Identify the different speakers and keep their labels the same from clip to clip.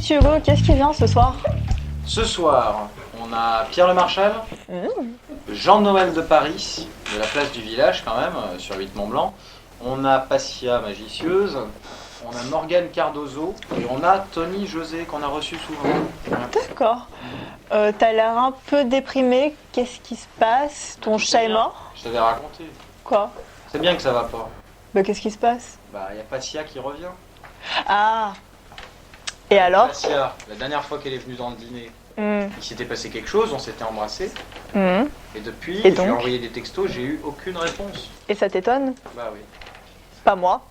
Speaker 1: Monsieur Hugo, qu'est-ce qui vient ce soir?
Speaker 2: Ce soir, on a Pierre Le Marchal, Jean-Noël de Paris, de la place du village quand même, sur 8 Mont-Blanc. On a Passia Magicieuse, on a Morgane Cardozo et on a Tony José qu'on a reçu souvent.
Speaker 1: D'accord. T'as l'air un peu déprimé. Qu'est-ce qui se passe? Ton chat est mort?
Speaker 2: Je t'avais raconté.
Speaker 1: Quoi?
Speaker 2: C'est bien que ça va pas.
Speaker 1: Bah qu'est-ce qui se passe?
Speaker 2: Bah, il y a Passia qui revient.
Speaker 1: Ah. Et alors?
Speaker 2: Passia, la dernière fois qu'elle est venue dans le dîner, il s'était passé quelque chose, on s'était embrassés. Et depuis,
Speaker 1: Et
Speaker 2: je lui ai
Speaker 1: donc
Speaker 2: envoyé des textos, j'ai eu aucune réponse.
Speaker 1: Et ça t'étonne?
Speaker 2: Bah oui.
Speaker 1: Pas moi.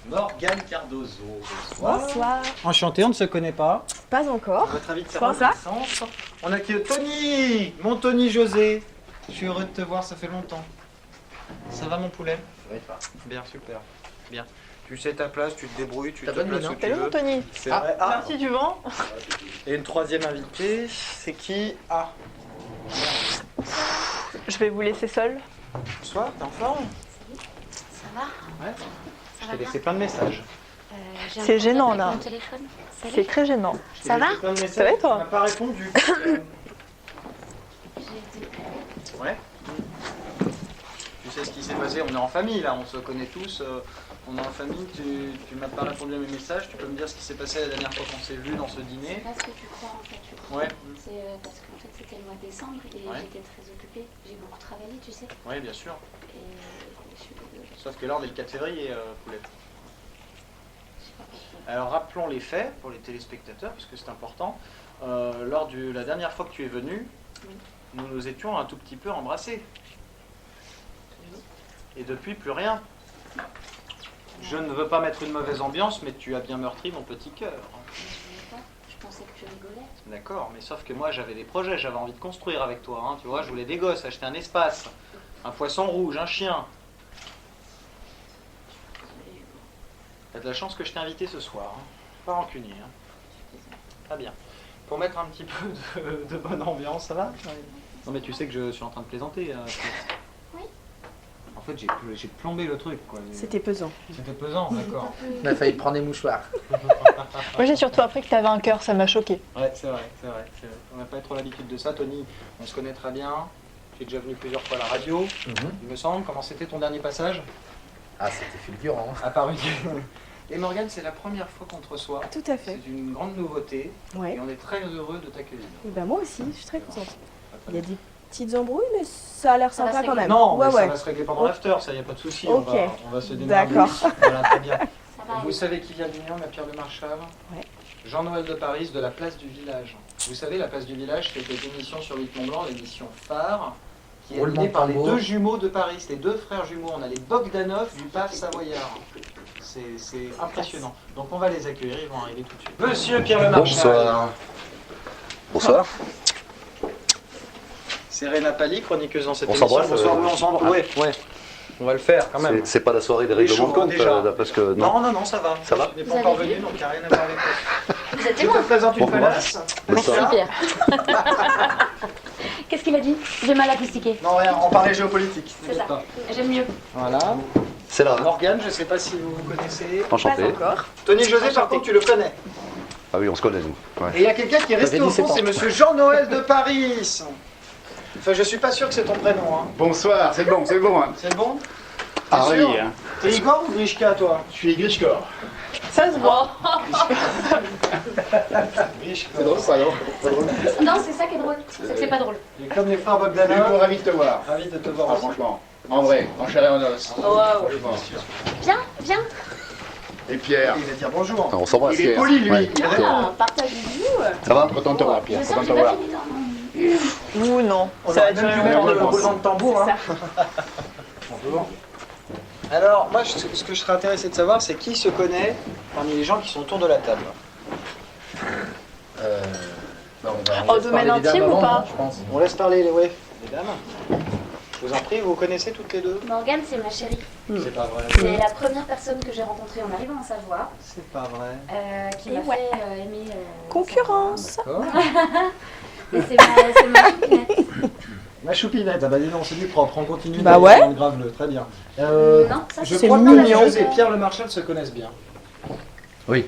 Speaker 2: Morgane Cardozo. Bonsoir.
Speaker 3: Bonsoir.
Speaker 2: Enchanté, on ne se connaît pas.
Speaker 3: Pas encore.
Speaker 2: Votre avis de
Speaker 3: Comment ça?
Speaker 2: connaissance. On a qui Tony, mon Tony José. Je suis heureux de te voir, ça fait longtemps. Ça va mon poulet? Oui, ça va. Bien, super. Bien. Tu sais ta place, tu te débrouilles, tu te places où tu
Speaker 1: Salut mon
Speaker 2: veux.
Speaker 1: Tony.
Speaker 2: C'est vrai. Ah,
Speaker 1: Merci du vent.
Speaker 2: et une troisième invitée, c'est qui? Ah,
Speaker 1: Je vais vous laisser seul.
Speaker 2: bonsoir, t'es en forme?
Speaker 4: Ça va?
Speaker 2: Ouais.
Speaker 4: Ça
Speaker 2: Je
Speaker 4: va
Speaker 2: t'ai
Speaker 4: bien
Speaker 2: laissé plein de messages.
Speaker 4: J'ai un
Speaker 1: C'est
Speaker 4: problème
Speaker 1: gênant,
Speaker 4: avec
Speaker 1: là.
Speaker 4: mon téléphone. Salut.
Speaker 1: C'est très gênant.
Speaker 2: Je t'ai
Speaker 4: Ça
Speaker 2: laissé
Speaker 4: va?
Speaker 2: plein de messages,
Speaker 1: Ça va et toi?
Speaker 2: Tu m'as pas répondu. Ouais. Tu sais ce qui s'est passé, on est en famille là, on se connaît tous, on est en famille, tu m'as pas répondu à mes messages, tu peux me dire ce qui s'est passé la dernière fois qu'on s'est vu dans ce
Speaker 4: C'est
Speaker 2: dîner?
Speaker 4: pas ce que tu crois en fait. Tu crois.
Speaker 2: Ouais.
Speaker 4: C'est parce qu'en fait c'était le mois de décembre et
Speaker 2: Ouais.
Speaker 4: j'étais très occupée. J'ai beaucoup travaillé, tu sais.
Speaker 2: Oui, bien sûr.
Speaker 4: Et je suis désolée.
Speaker 2: Sauf que là on est le 4 février, Poulette.
Speaker 4: Je sais pas pourquoi.
Speaker 2: Alors rappelons les faits pour les téléspectateurs, parce que c'est important. Lors de la dernière fois que tu es venu,
Speaker 4: Oui.
Speaker 2: nous nous étions un tout petit peu embrassés. Et depuis, plus rien. Je ne veux pas mettre une mauvaise ambiance, mais tu as bien meurtri mon petit cœur.
Speaker 4: Je voulais pas. Je pensais que tu rigolais.
Speaker 2: D'accord, mais sauf que moi j'avais des projets, j'avais envie de construire avec toi, hein, tu vois, je voulais des gosses, acheter un espace, un poisson rouge, un chien.
Speaker 4: Désolée, Hugo.
Speaker 2: T'as de la chance que je t'ai invité ce soir, hein. Pas rancunier. Hein.
Speaker 4: Je suis désolée.
Speaker 2: Très bien. Pour mettre un petit peu de bonne ambiance, ça va? Non mais tu sais que je suis en train de plaisanter.
Speaker 4: Oui.
Speaker 2: En fait j'ai plombé le truc quoi.
Speaker 3: C'était pesant.
Speaker 2: C'était pesant, d'accord.
Speaker 5: On a failli prendre des mouchoirs.
Speaker 1: Moi j'ai surtout appris que t'avais un cœur, ça m'a choqué.
Speaker 2: Ouais, c'est vrai, c'est vrai. On n'a pas trop l'habitude de ça, Tony. On se connaît très bien. J'ai déjà venu plusieurs fois à la radio, il me semble. Comment c'était ton dernier passage?
Speaker 5: Ah, c'était fulgurant.
Speaker 2: À Paris. Et Morgane, c'est la première fois qu'on te reçoit.
Speaker 3: Tout à fait.
Speaker 2: C'est une grande nouveauté.
Speaker 3: Ouais.
Speaker 2: Et on est très heureux de t'accueillir.
Speaker 3: Et ben moi aussi, je suis très contente. Il y a des petites embrouilles, mais ça a l'air
Speaker 4: Ça va
Speaker 3: sympa
Speaker 4: se
Speaker 3: quand
Speaker 4: régler.
Speaker 3: même.
Speaker 2: Non,
Speaker 3: ouais,
Speaker 2: mais ça
Speaker 3: ouais.
Speaker 2: va se régler pendant l'after, ça y a pas de souci.
Speaker 3: Ok.
Speaker 2: On va se démerder.
Speaker 3: D'accord.
Speaker 2: Voilà, très bien.
Speaker 4: Ça va
Speaker 2: Vous
Speaker 4: aller.
Speaker 2: savez qui vient dîner? On a Pierre de Marchal.
Speaker 3: Ouais.
Speaker 2: Jean-Noël de Paris de la place du village. Vous savez, la place du village, c'était une émission sur 8 Mont-Blanc, l'émission phare, qui est
Speaker 5: Roulement
Speaker 2: animée
Speaker 5: de
Speaker 2: par les
Speaker 5: tambour.
Speaker 2: deux jumeaux de Paris, les deux frères jumeaux. On a les Bogdanov du Paf Savoyard. C'est impressionnant. Donc on va les accueillir, ils vont arriver tout de suite. Monsieur Pierre Le Marchal.
Speaker 6: Bonsoir. Bonsoir.
Speaker 2: C'est Réna Pali, chroniqueuse dans cette
Speaker 6: On
Speaker 2: émission.
Speaker 6: s'embrasse,
Speaker 2: Bonsoir, oui, on s'embrasse. Ouais, ouais. On va le faire quand même.
Speaker 6: C'est pas la soirée des
Speaker 2: Il est
Speaker 6: règlements de
Speaker 2: chaud,
Speaker 6: compte,
Speaker 2: déjà.
Speaker 6: parce que
Speaker 2: Non, ça va.
Speaker 6: Ça va
Speaker 2: Je n'ai
Speaker 4: Vous
Speaker 2: pas encore
Speaker 4: avez
Speaker 2: venu,
Speaker 4: vu
Speaker 2: donc il n'y a rien à voir avec toi.
Speaker 4: Vous êtes
Speaker 2: Je
Speaker 4: témoin.
Speaker 2: te présente une
Speaker 6: Bon,
Speaker 2: palace.
Speaker 6: Bonsoir.
Speaker 4: Merci Pierre. Qu'est-ce qu'il a dit? J'ai mal acoustiqué.
Speaker 2: Non, rien, on parlait géopolitique.
Speaker 4: C'est ça.
Speaker 2: t'inquiète pas.
Speaker 4: J'aime mieux.
Speaker 2: Voilà.
Speaker 6: C'est là.
Speaker 2: Morgane, je ne sais pas si vous vous connaissez.
Speaker 6: Enchanté.
Speaker 3: Pas encore.
Speaker 2: Tony José, par contre, tu le connais.
Speaker 6: Ah oui, on se connaît, nous. Ouais.
Speaker 2: Et il y a quelqu'un qui est resté
Speaker 5: J'avais
Speaker 2: au
Speaker 5: 17
Speaker 2: fond,
Speaker 5: ans.
Speaker 2: c'est monsieur Jean-Noël de Paris. Enfin, je suis pas sûr que c'est ton prénom. Hein.
Speaker 7: Bonsoir, c'est bon, c'est bon. Hein.
Speaker 2: C'est le bon?
Speaker 7: Ah
Speaker 2: T'es
Speaker 7: oui,
Speaker 2: sûr
Speaker 7: hein.
Speaker 2: T'es Igor ou Grishka, toi?
Speaker 7: Je suis Grishkor.
Speaker 1: Ça se voit.
Speaker 2: Grishka.
Speaker 7: C'est drôle ça, non?
Speaker 4: Non, c'est ça qui est drôle. C'est que c'est pas drôle.
Speaker 2: Et comme les frères
Speaker 7: Hugo,
Speaker 2: Bogdanov,
Speaker 7: ravi de te voir.
Speaker 2: ravi de te voir
Speaker 7: Ah,
Speaker 2: aussi.
Speaker 7: franchement, en vrai, en chair et en os.
Speaker 4: Waouh.
Speaker 7: Franchement.
Speaker 4: Viens, viens.
Speaker 7: Et Pierre,
Speaker 2: Il va dire bonjour.
Speaker 6: On s'embrasse.
Speaker 7: il est poli lui.
Speaker 6: Ouais.
Speaker 7: Il répond.
Speaker 4: Ah, partage du bisou.
Speaker 6: Ça va?
Speaker 7: Content de te voir, Pierre,
Speaker 4: Je sens
Speaker 7: content
Speaker 4: que
Speaker 7: de
Speaker 4: j'ai
Speaker 7: te
Speaker 4: pas
Speaker 7: voir.
Speaker 4: fini, non.
Speaker 1: Ou non.
Speaker 2: On
Speaker 1: Ça va
Speaker 2: aurait
Speaker 1: être
Speaker 2: même pu
Speaker 1: une
Speaker 2: mettre
Speaker 7: heure de
Speaker 2: le
Speaker 7: pense.
Speaker 2: roulement de tambour.
Speaker 4: C'est
Speaker 2: Hein. Alors, moi, ce que je serais intéressé de savoir, c'est qui se connaît parmi les gens qui sont autour de la table.
Speaker 5: On
Speaker 1: En
Speaker 5: laisse
Speaker 1: domaine
Speaker 5: parler des
Speaker 1: intime
Speaker 5: dames
Speaker 1: ou
Speaker 5: avant,
Speaker 1: pas
Speaker 5: non, je pense.
Speaker 2: On laisse parler les dames. Je vous en prie, vous vous connaissez toutes les deux?
Speaker 4: Morgane, c'est ma chérie.
Speaker 2: C'est pas vrai.
Speaker 4: C'est la première personne que j'ai rencontrée en arrivant en Savoie,
Speaker 2: C'est pas vrai.
Speaker 4: qui m'a
Speaker 1: Et ouais.
Speaker 4: fait aimer.
Speaker 3: Concurrence.
Speaker 2: D'accord.
Speaker 4: Et c'est ma choupinette.
Speaker 2: Ma choupinette, ah bah dis donc, c'est du propre, on continue.
Speaker 3: Bah ouais.
Speaker 2: Grave-le, très bien.
Speaker 4: Non, ça
Speaker 2: Je
Speaker 3: c'est
Speaker 2: crois que
Speaker 3: mignon.
Speaker 2: Tony José et Pierre Le Marchal se connaissent bien.
Speaker 6: Oui.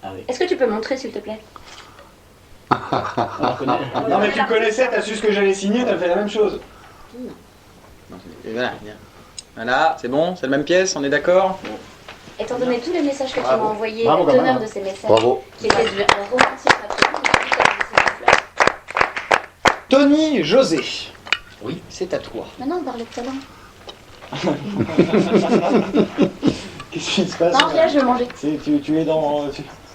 Speaker 8: Ah oui.
Speaker 4: Est-ce que tu peux montrer, s'il te plaît?
Speaker 2: Non mais tu connaissais, t'as su ce que j'allais signer, t'as fait la même chose. Et voilà, bien. Voilà, c'est bon, c'est la même pièce, on est d'accord?
Speaker 4: Étant donné tous les messages que tu m'as
Speaker 2: Bravo.
Speaker 4: envoyés,
Speaker 2: Bravo, quand
Speaker 4: teneur
Speaker 2: même.
Speaker 4: de ces messages,
Speaker 6: Bravo.
Speaker 4: qui étaient du romantisme absolu, tu as laissé des fleurs.
Speaker 2: Tony José.
Speaker 5: Oui.
Speaker 2: C'est à toi.
Speaker 4: Maintenant, on parlait de talent.
Speaker 2: Qu'est-ce qui se passe?
Speaker 4: Non, là, je vais manger.
Speaker 2: Tu es dans...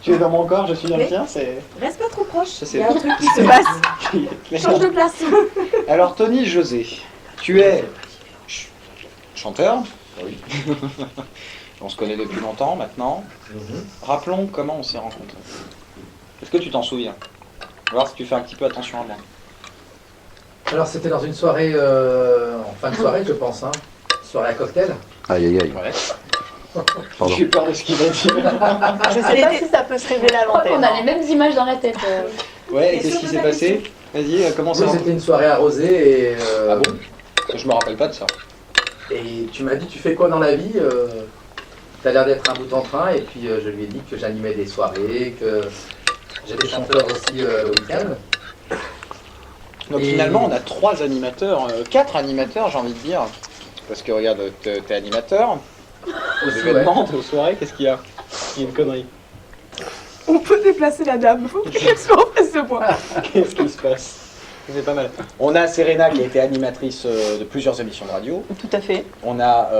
Speaker 2: Tu es dans mon corps, je suis dans le
Speaker 3: Oui.
Speaker 2: tien, c'est...
Speaker 3: Reste pas trop proche.
Speaker 2: Ça,
Speaker 3: Il
Speaker 2: c'est
Speaker 3: y a un truc qui se passe. Change de place.
Speaker 2: Alors Tony José, tu es chanteur. Oui. On se connaît depuis longtemps maintenant. Rappelons comment on s'est rencontrés. Est-ce que tu t'en souviens? On va voir si tu fais un petit peu attention à moi.
Speaker 5: Alors c'était dans une soirée, en fin de soirée je pense, hein. Soirée à cocktail.
Speaker 6: Aïe, aïe, aïe.
Speaker 2: Ouais.
Speaker 6: Pardon.
Speaker 2: J'ai peur de ce qu'il va dire.
Speaker 1: Je sais pas si ça peut se révéler à
Speaker 4: Je crois qu'on
Speaker 1: l'antenne.
Speaker 4: a les mêmes images dans la tête.
Speaker 2: Ouais, et qu'est-ce qui s'est passé? Vas-y, comment ça
Speaker 5: Oui,
Speaker 2: va?
Speaker 5: c'était une soirée arrosée et...
Speaker 2: Ah bon? Je me rappelle pas de ça.
Speaker 5: Et tu m'as dit, tu fais quoi dans la vie? T'as l'air d'être un bout en train. Et puis je lui ai dit que j'animais des soirées, que j'étais chanteur aussi le week-end.
Speaker 2: Donc
Speaker 5: Et-
Speaker 2: finalement, on a 3 animateurs, 4 animateurs, j'ai envie de dire. Parce que regarde, t'es animateur, aux
Speaker 5: Aussi,
Speaker 2: événements, t'es aux soirées, qu'est-ce qu'il y a? Il y a une connerie.
Speaker 3: On peut déplacer la dame. Faut qu'elle soit en face de moi.
Speaker 2: Qu'est-ce qui se passe? C'est pas mal. On a Serena qui a été animatrice de plusieurs émissions de radio.
Speaker 1: Tout à fait.
Speaker 2: On a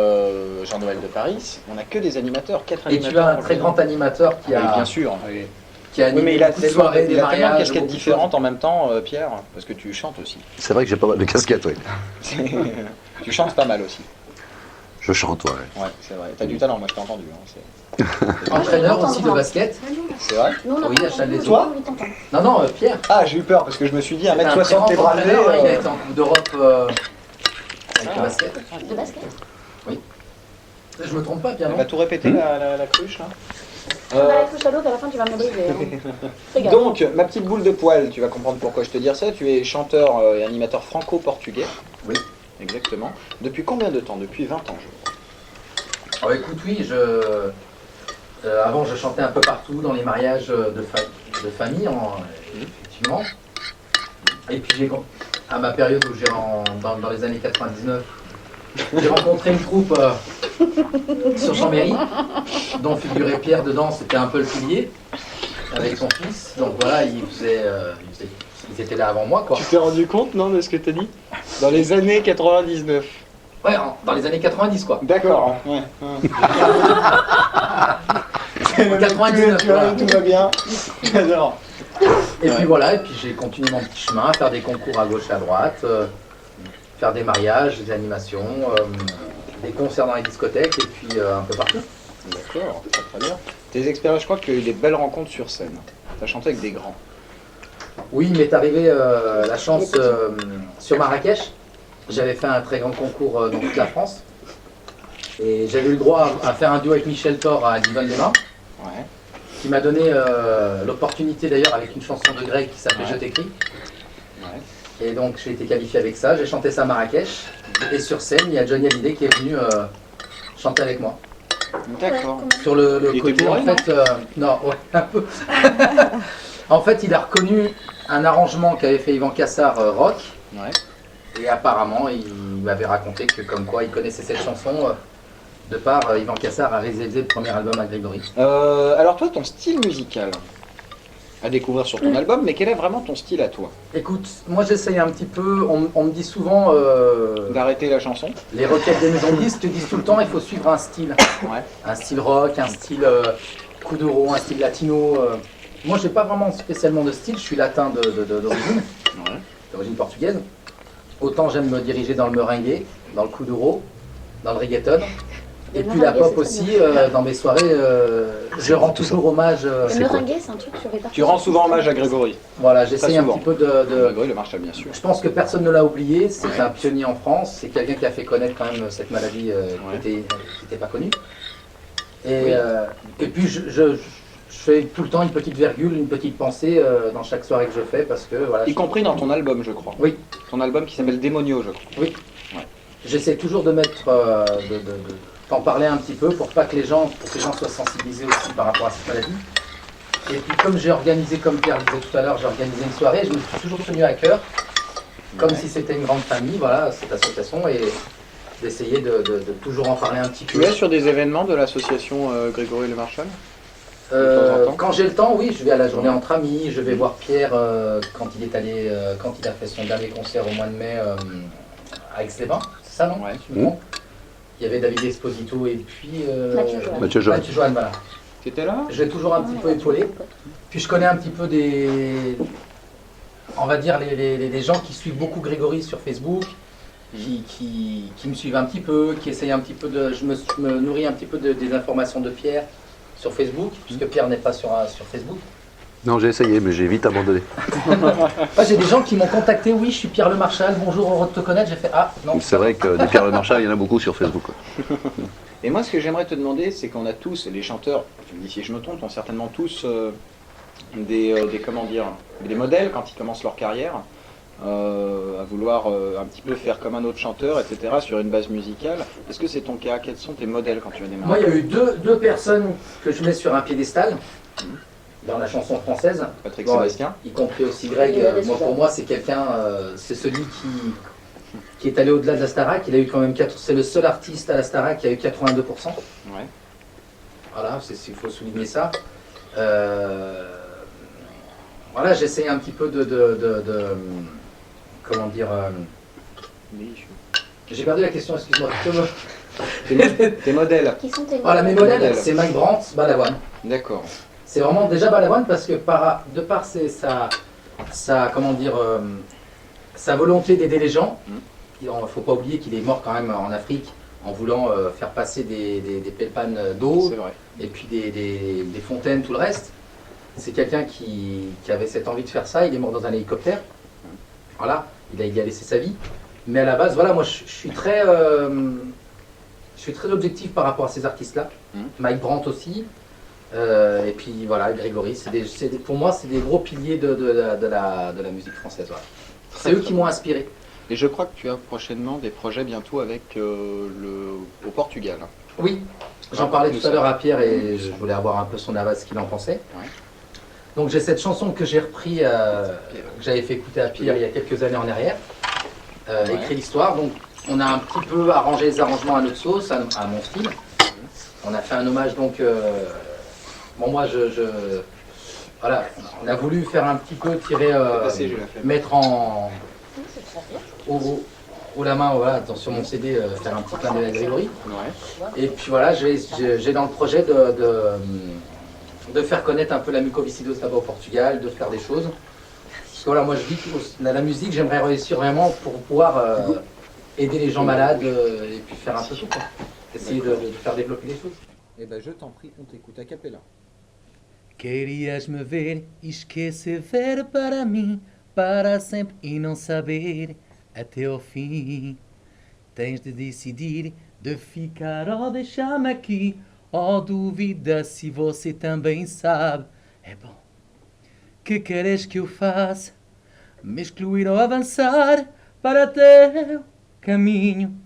Speaker 2: Jean-Noël de Paris. On a que des animateurs, 4
Speaker 5: Et
Speaker 2: animateurs.
Speaker 5: tu as un
Speaker 2: pour
Speaker 5: très
Speaker 2: le
Speaker 5: grand animateur qui
Speaker 2: Oui,
Speaker 5: a,
Speaker 2: bien sûr. Oui.
Speaker 5: qui a animé
Speaker 2: mais il a
Speaker 5: beaucoup de
Speaker 2: tellement,
Speaker 5: soirées, des
Speaker 2: il a tellement de
Speaker 5: mariages,
Speaker 2: casquettes
Speaker 5: beaucoup de
Speaker 2: différentes en même temps, Pierre, parce que tu chantes aussi.
Speaker 6: C'est vrai que j'ai pas mal de casquettes, oui.
Speaker 2: Tu chantes pas mal aussi.
Speaker 6: Je chante, ouais.
Speaker 2: Ouais, c'est vrai. T'as du talent, moi je t'ai entendu. Hein,
Speaker 5: choses. Entraîneur aussi de basket.
Speaker 2: c'est vrai.
Speaker 4: Nous, on a
Speaker 5: Oui,
Speaker 4: pas
Speaker 5: à Chalais.
Speaker 4: entendu.
Speaker 2: Toi
Speaker 4: Oui, t'entends.
Speaker 5: Non, non, Pierre.
Speaker 2: Ah, j'ai eu peur parce que je me suis dit
Speaker 5: C'est un très
Speaker 2: 1m60
Speaker 5: grand
Speaker 2: t'es bravé.
Speaker 5: entraîneur, il a été en Coupe d'Europe avec le basket.
Speaker 4: De basket.
Speaker 5: Je me trompe pas, Pierre,
Speaker 2: Elle
Speaker 5: non?
Speaker 2: va tout répéter la cruche là.
Speaker 4: On va la couche à l'autre, à la fin, tu vas me briser. Hein. Fais gaffe.
Speaker 2: Donc, ma petite boule de poil, tu vas comprendre pourquoi je te dis ça. Tu es chanteur et animateur franco-portugais.
Speaker 5: Oui.
Speaker 2: Exactement. Depuis combien de temps? Depuis 20 ans, je crois.
Speaker 5: Oh, écoute, oui, avant je chantais un peu partout dans les mariages de famille, effectivement. Et puis à ma période où dans les années 99, j'ai rencontré une troupe sur Chambéry, dont figurait Pierre dedans, c'était un peu le pilier, avec son fils. Donc voilà, ils étaient là avant moi, quoi.
Speaker 2: Tu t'es rendu compte, non, de ce que t'as dit? Dans les années 99.
Speaker 5: Ouais, dans les années 90, quoi.
Speaker 2: D'accord. Ouais.
Speaker 5: 99,
Speaker 2: tu vois,
Speaker 5: voilà.
Speaker 2: tout va bien. J'adore.
Speaker 5: Et puis voilà, et puis j'ai continué mon petit chemin, faire des concours à gauche, à droite, faire des mariages, des animations, des concerts dans les discothèques, et puis un peu partout.
Speaker 2: D'accord, très bien. Tes expériences, je crois qu'il y a eu des belles rencontres sur scène. T'as chanté avec des grands.
Speaker 5: Oui, il m'est arrivé la chance sur Marrakech. J'avais fait un très grand concours dans toute la France. Et j'avais eu le droit à faire un duo avec Michel Thor à Divonne des Mains,
Speaker 2: Ouais.
Speaker 5: qui m'a donné l'opportunité d'ailleurs avec une chanson de Greg qui s'appelait
Speaker 2: Ouais.
Speaker 5: Je t'écris.
Speaker 2: Ouais.
Speaker 5: Et donc j'ai été qualifié avec ça, j'ai chanté ça à Marrakech. Et sur scène, il y a Johnny Hallyday qui est venu chanter avec moi.
Speaker 2: D'accord.
Speaker 5: Sur le
Speaker 2: Il était
Speaker 5: côté,
Speaker 2: bourré,
Speaker 5: en fait, non, ouais, un peu. En fait, il a reconnu un arrangement qu'avait fait Yvan Cassar rock.
Speaker 2: Ouais.
Speaker 5: Et apparemment, il m'avait raconté que comme quoi il connaissait cette chanson de par Yvan Cassar a réalisé le premier album à Grégory.
Speaker 2: Alors toi, ton style musical à découvrir sur ton album, mais quel est vraiment ton style à toi?
Speaker 5: Écoute, moi j'essaye un petit peu, on me dit souvent,
Speaker 2: D'arrêter la chanson?
Speaker 5: les requêtes des maisons de disques te disent tout le temps, il faut suivre un style.
Speaker 2: Ouais.
Speaker 5: Un style rock, un style kuduro, un style latino. Moi j'ai pas vraiment spécialement de style, je suis latin d'origine,
Speaker 2: Ouais.
Speaker 5: d'origine portugaise. Autant j'aime me diriger dans le merengue, dans le kuduro, dans le reggaeton. Et
Speaker 4: Le
Speaker 5: puis la
Speaker 4: merengue,
Speaker 5: pop
Speaker 4: c'est
Speaker 5: aussi,
Speaker 4: très bien.
Speaker 5: dans mes soirées, je rends toujours hommage.
Speaker 4: Le merengue, c'est un truc sur les
Speaker 2: Tu rends souvent hommage à Grégory.
Speaker 5: Voilà, j'essaye un
Speaker 2: souvent.
Speaker 5: petit peu de.
Speaker 2: Grégory Le Marchal, bien sûr.
Speaker 5: Je pense que personne ne l'a oublié, c'est un pionnier en France, c'est quelqu'un qui a fait connaître quand même cette maladie
Speaker 2: Ouais.
Speaker 5: qui n'était pas connue. Et,
Speaker 2: Oui.
Speaker 5: et puis je fais tout le temps une petite virgule, une petite pensée dans chaque soirée que je fais parce que voilà.
Speaker 2: Y compris dans ton album, je crois.
Speaker 5: Oui.
Speaker 2: Ton album qui s'appelle Démonio, je crois.
Speaker 5: J'essaie toujours de mettre, d'en parler un petit peu pour que les gens soient sensibilisés aussi par rapport à cette maladie. Et puis comme j'ai organisé, comme Pierre disait tout à l'heure, j'ai organisé une soirée, je me suis toujours tenu à cœur, comme si c'était une grande famille, voilà, cette association, et d'essayer de toujours en parler un petit peu.
Speaker 2: Tu es sur des événements de l'association Grégory Le Marchal de temps en temps?
Speaker 5: Quand j'ai le temps, oui, je vais à la journée entre amis, je vais voir Pierre quand il est allé, quand il a fait son dernier concert au mois de mai à Aix-les-Bains, c'est ça non?
Speaker 2: Ouais.
Speaker 5: Je me trompe. Il y avait David Esposito et puis
Speaker 6: Mathieu Joanne.
Speaker 5: Mathieu Joanne, voilà.
Speaker 2: Tu étais là?
Speaker 5: Je l'ai toujours un petit peu épaulé. Puis je connais un petit peu on va dire les gens qui suivent beaucoup Grégory sur Facebook, qui me suivent un petit peu, qui essayent un petit peu de... Je me nourris un petit peu des informations de Pierre sur Facebook, puisque Pierre n'est pas sur Facebook.
Speaker 6: Non, j'ai essayé, mais j'ai vite abandonné.
Speaker 5: J'ai des gens qui m'ont contacté, oui, je suis Pierre Le Marchal, bonjour, heureux de te connaître. J'ai fait, ah, non.
Speaker 6: C'est vrai que des Pierre Le Marchal, il y en a beaucoup sur Facebook. Quoi.
Speaker 2: Et moi, ce que j'aimerais te demander, c'est qu'on a tous, les chanteurs, tu me dis si je me trompe, ont certainement tous comment dire, des modèles quand ils commencent leur carrière, à vouloir un petit peu faire comme un autre chanteur, etc., sur une base musicale. Est-ce que c'est ton cas? Quels sont tes modèles quand tu as démarré?
Speaker 5: Moi, il y a eu deux personnes que je mets sur un piédestal dans la chanson française.
Speaker 2: Patrick Sébastien.
Speaker 5: Y compris aussi Greg. Pour moi, c'est quelqu'un, c'est celui qui est allé au-delà de la Starac. Il a eu quand même c'est le seul artiste à la Starac qui a eu 82%.
Speaker 2: Ouais.
Speaker 5: Voilà, il faut souligner ça. Voilà, j'essaie un petit peu comment dire. J'ai perdu la question, excuse-moi.
Speaker 2: Tes modèles.
Speaker 4: Qui sont tes
Speaker 5: Voilà, mes modèles, c'est Mike Brandt, Balavoine.
Speaker 2: D'accord.
Speaker 5: C'est vraiment déjà Balavoine parce que de par comment dire, sa volonté d'aider les gens, il ne faut pas oublier qu'il est mort quand même en Afrique en voulant faire passer des pelpanes d'eau
Speaker 2: C'est vrai.
Speaker 5: et puis des fontaines, tout le reste. C'est quelqu'un qui avait cette envie de faire ça, il est mort dans un hélicoptère. Voilà, il a laissé sa vie. Mais à la base, voilà, moi je suis très objectif par rapport à ces artistes-là. Mike Brandt aussi. Et puis voilà, Grégory, pour moi, c'est des gros piliers de la musique française. Voilà. C'est eux qui m'ont inspiré.
Speaker 2: Et je crois que tu as prochainement des projets bientôt avec au Portugal.
Speaker 5: Oui, j'en parlais tout à l'heure à Pierre et je voulais avoir un peu son avis, ce qu'il en pensait.
Speaker 2: Ouais.
Speaker 5: Donc j'ai cette chanson que j'ai repris, que j'avais fait écouter à Pierre il y a quelques années en arrière, écrit l'histoire. Donc on a un petit peu arrangé les arrangements à notre sauce, à mon style. On a fait un hommage donc. Bon moi voilà, on a voulu faire un petit peu tirer, mettre au la main, voilà, sur mon CD, faire un petit clin d'œil à Grégory.
Speaker 2: Ouais.
Speaker 5: Et puis voilà, j'ai dans le projet de faire connaître un peu la mucoviscidose là-bas au Portugal, de faire des choses. Parce que voilà, moi je dis que la musique, j'aimerais réussir vraiment pour pouvoir aider les gens malades et puis faire un peu tout, quoi. Essayer de faire développer les choses.
Speaker 2: Eh ben je t'en prie, on t'écoute a cappella.
Speaker 8: Querias me ver e esquecer para mim, para sempre e não saber até ao fim. Tens de decidir de ficar ou deixar-me aqui. Oh, duvida se você também sabe. É bom. Que queres que eu faça? Me excluir ou avançar para teu caminho?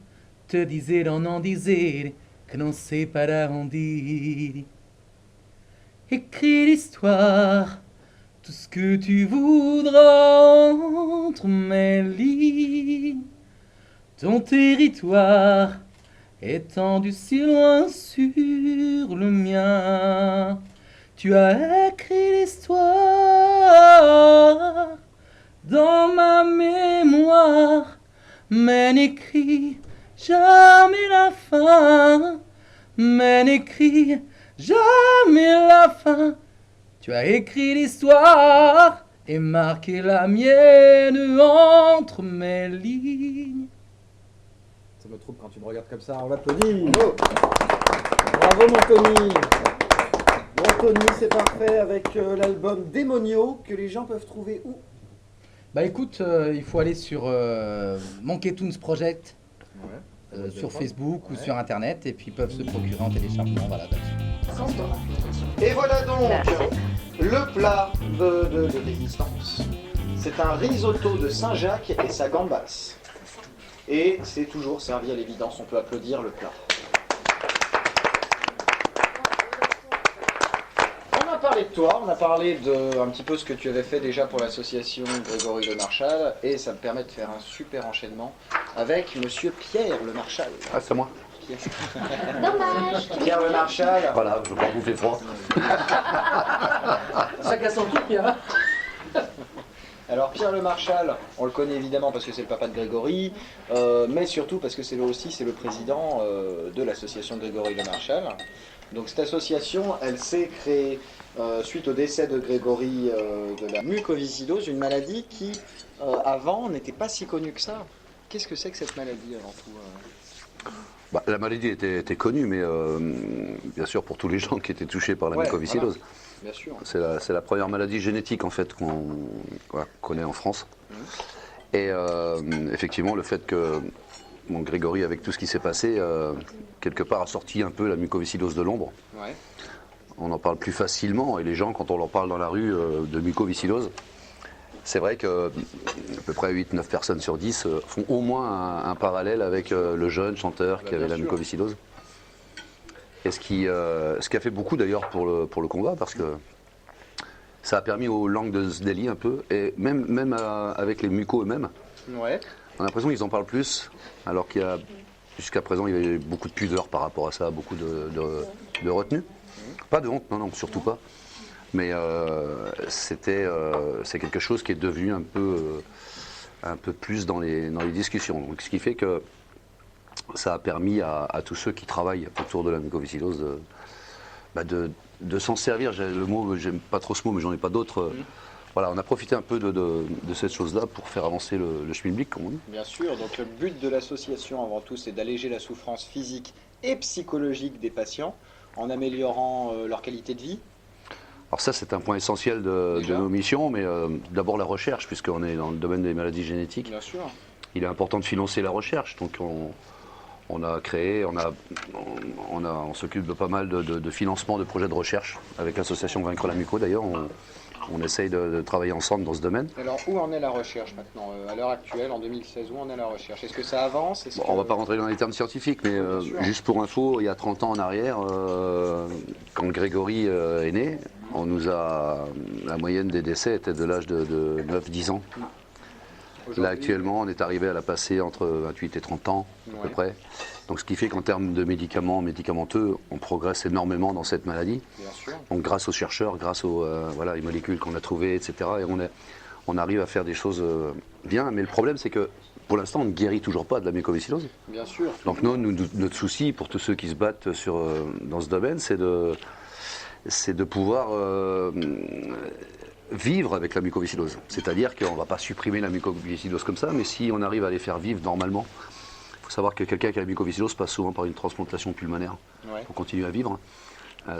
Speaker 8: Te dizer ou não dizer que não sei para onde ir. Écrire l'histoire, tout ce que tu voudras entre mes lignes. Ton territoire étendu si loin sur le mien. Tu as écrit l'histoire dans ma mémoire, mais n'écris jamais la fin, mais n'écris jamais la fin. Tu as écrit l'histoire et marqué la mienne entre mes lignes.
Speaker 9: Ça me trouble quand tu me regardes comme ça, on l'applaudit. Bravo mon Tony. Bon Tony, c'est parfait avec l'album Démonio que les gens peuvent trouver où?
Speaker 8: Bah écoute, il faut aller sur Monkey Tunes Project, sur Facebook ou sur internet, et puis ils peuvent se procurer en téléchargement, voilà.
Speaker 2: Et voilà donc le plat de résistance. C'est un risotto de Saint-Jacques et sa gambasse. Et c'est toujours servi à l'évidence, on peut applaudir le plat. On a parlé parlé de toi, on a parlé de un petit peu ce que tu avais fait déjà pour l'association Grégory Le Marchal, et ça me permet de faire un super enchaînement avec Monsieur Pierre Le Marchal.
Speaker 6: Ah, c'est moi.
Speaker 4: Dommage.
Speaker 2: Pierre Le Marchal.
Speaker 6: Voilà, je vais pas bouffer froid.
Speaker 5: Chacun son truc, hein.
Speaker 2: Alors Pierre Le Marchal, on le connaît évidemment parce que c'est le papa de Grégory, mais surtout parce que c'est le président de l'association Grégory Le Marchal. Donc cette association, elle s'est créée suite au décès de Grégory de la mucoviscidose, une maladie qui avant n'était pas si connue que ça. Qu'est-ce que c'est que cette maladie avant tout
Speaker 6: Bah, la maladie était connue, mais bien sûr pour tous les gens qui étaient touchés par la
Speaker 2: Ouais,
Speaker 6: mucoviscidose.
Speaker 2: voilà. Bien sûr.
Speaker 6: C'est la première maladie génétique en fait qu'on connaît en France. Et effectivement, le fait que Grégory, avec tout ce qui s'est passé, quelque part a sorti un peu la mucoviscidose de l'ombre.
Speaker 2: Ouais.
Speaker 6: On en parle plus facilement et les gens, quand on leur parle dans la rue de mucoviscidose, c'est vrai que à peu près 8-9 personnes sur 10 font au moins un parallèle avec le jeune chanteur qui avait la mucoviscidose. Et ce qui a fait beaucoup d'ailleurs pour le combat, parce que ça a permis aux langues de se délier un peu, et même avec les mucos eux-mêmes,
Speaker 2: Ouais.
Speaker 6: on a l'impression qu'ils en parlent plus, alors qu'il y a, jusqu'à présent, il y avait beaucoup de pudeur par rapport à ça, beaucoup de retenue. Pas de honte, non, surtout pas. Mais c'est quelque chose qui est devenu un peu plus dans les discussions. Donc, ce qui fait que ça a permis à tous ceux qui travaillent autour de la mucoviscidose de s'en servir. Le mot, j'aime pas trop ce mot, mais j'en ai pas d'autres. Voilà, on a profité un peu de cette chose-là pour faire avancer le schmilblick, comme on dit.
Speaker 2: Bien sûr, donc le but de l'association avant tout, c'est d'alléger la souffrance physique et psychologique des patients en améliorant leur qualité de vie.
Speaker 6: Alors ça, c'est un point essentiel de nos missions, mais d'abord la recherche, puisqu'on est dans le domaine des maladies génétiques.
Speaker 2: Bien sûr.
Speaker 6: Il est important de financer la recherche, donc on a créé, on s'occupe de pas mal de financement de projets de recherche avec l'association Vaincre la Muco. D'ailleurs, on essaye de travailler ensemble dans ce domaine.
Speaker 2: Alors, où en est la recherche maintenant, à l'heure actuelle, en 2016, où en est la recherche? Est-ce que ça avance?
Speaker 6: On ne va pas rentrer dans les termes scientifiques, mais juste pour info, il y a 30 ans en arrière, quand Grégory est né, la moyenne des décès était de l'âge de 9-10 ans. Là, actuellement, on est arrivé à la passer entre 28 et 30 ans, à peu près. Donc, ce qui fait qu'en termes de médicamenteux, on progresse énormément dans cette maladie.
Speaker 2: Bien sûr.
Speaker 6: Donc, grâce aux chercheurs, grâce aux les molécules qu'on a trouvées, etc. Et on arrive à faire des choses bien. Mais le problème, c'est que pour l'instant, on ne guérit toujours pas de la mucoviscidose.
Speaker 2: Bien sûr.
Speaker 6: Donc, notre souci, pour tous ceux qui se battent dans ce domaine, c'est de pouvoir vivre avec la mucoviscidose. C'est-à-dire qu'on ne va pas supprimer la mucoviscidose comme ça, mais si on arrive à les faire vivre normalement. Il faut savoir que quelqu'un qui a la mucoviscidose passe souvent par une transplantation pulmonaire pour continuer à vivre.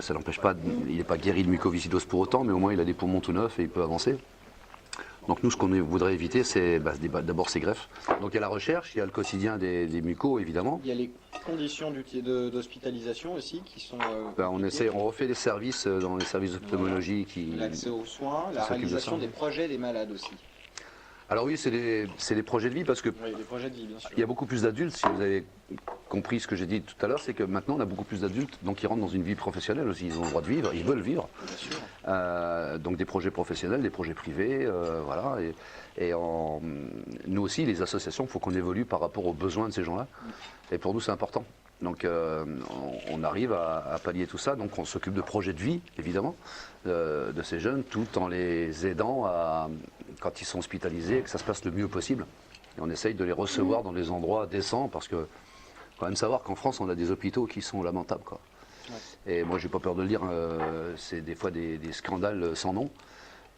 Speaker 6: Ça n'empêche pas, il n'est pas guéri de mucoviscidose pour autant, mais au moins il a des poumons tout neufs et il peut avancer. Donc nous, ce qu'on voudrait éviter, c'est d'abord ces greffes. Donc il y a la recherche, il y a le quotidien des mucos, évidemment.
Speaker 2: Il y a les conditions d'hospitalisation aussi qui sont...
Speaker 6: on refait des services dans les services d'ophtalmologie qui...
Speaker 2: L'accès aux soins, la réalisation des projets des malades aussi.
Speaker 6: Alors oui, c'est des projets de vie parce que
Speaker 2: Oui, des projets de vie, bien sûr.
Speaker 6: il y a beaucoup plus d'adultes, si vous avez compris ce que j'ai dit tout à l'heure, c'est que maintenant on a beaucoup plus d'adultes donc ils rentrent dans une vie professionnelle aussi, ils ont le droit de vivre, ils veulent vivre.
Speaker 2: Bien sûr.
Speaker 6: Donc des projets professionnels, des projets privés, voilà. Et nous aussi, les associations, il faut qu'on évolue par rapport aux besoins de ces gens-là. Et pour nous, c'est important. Donc on arrive à pallier tout ça. Donc on s'occupe de projets de vie, évidemment, de ces jeunes, tout en les aidant quand ils sont hospitalisés, que ça se passe le mieux possible. Et on essaye de les recevoir dans des endroits décents, parce que faut quand même savoir qu'en France, on a des hôpitaux qui sont lamentables, quoi. Ouais. Et moi, j'ai pas peur de le dire, c'est des fois des scandales sans nom.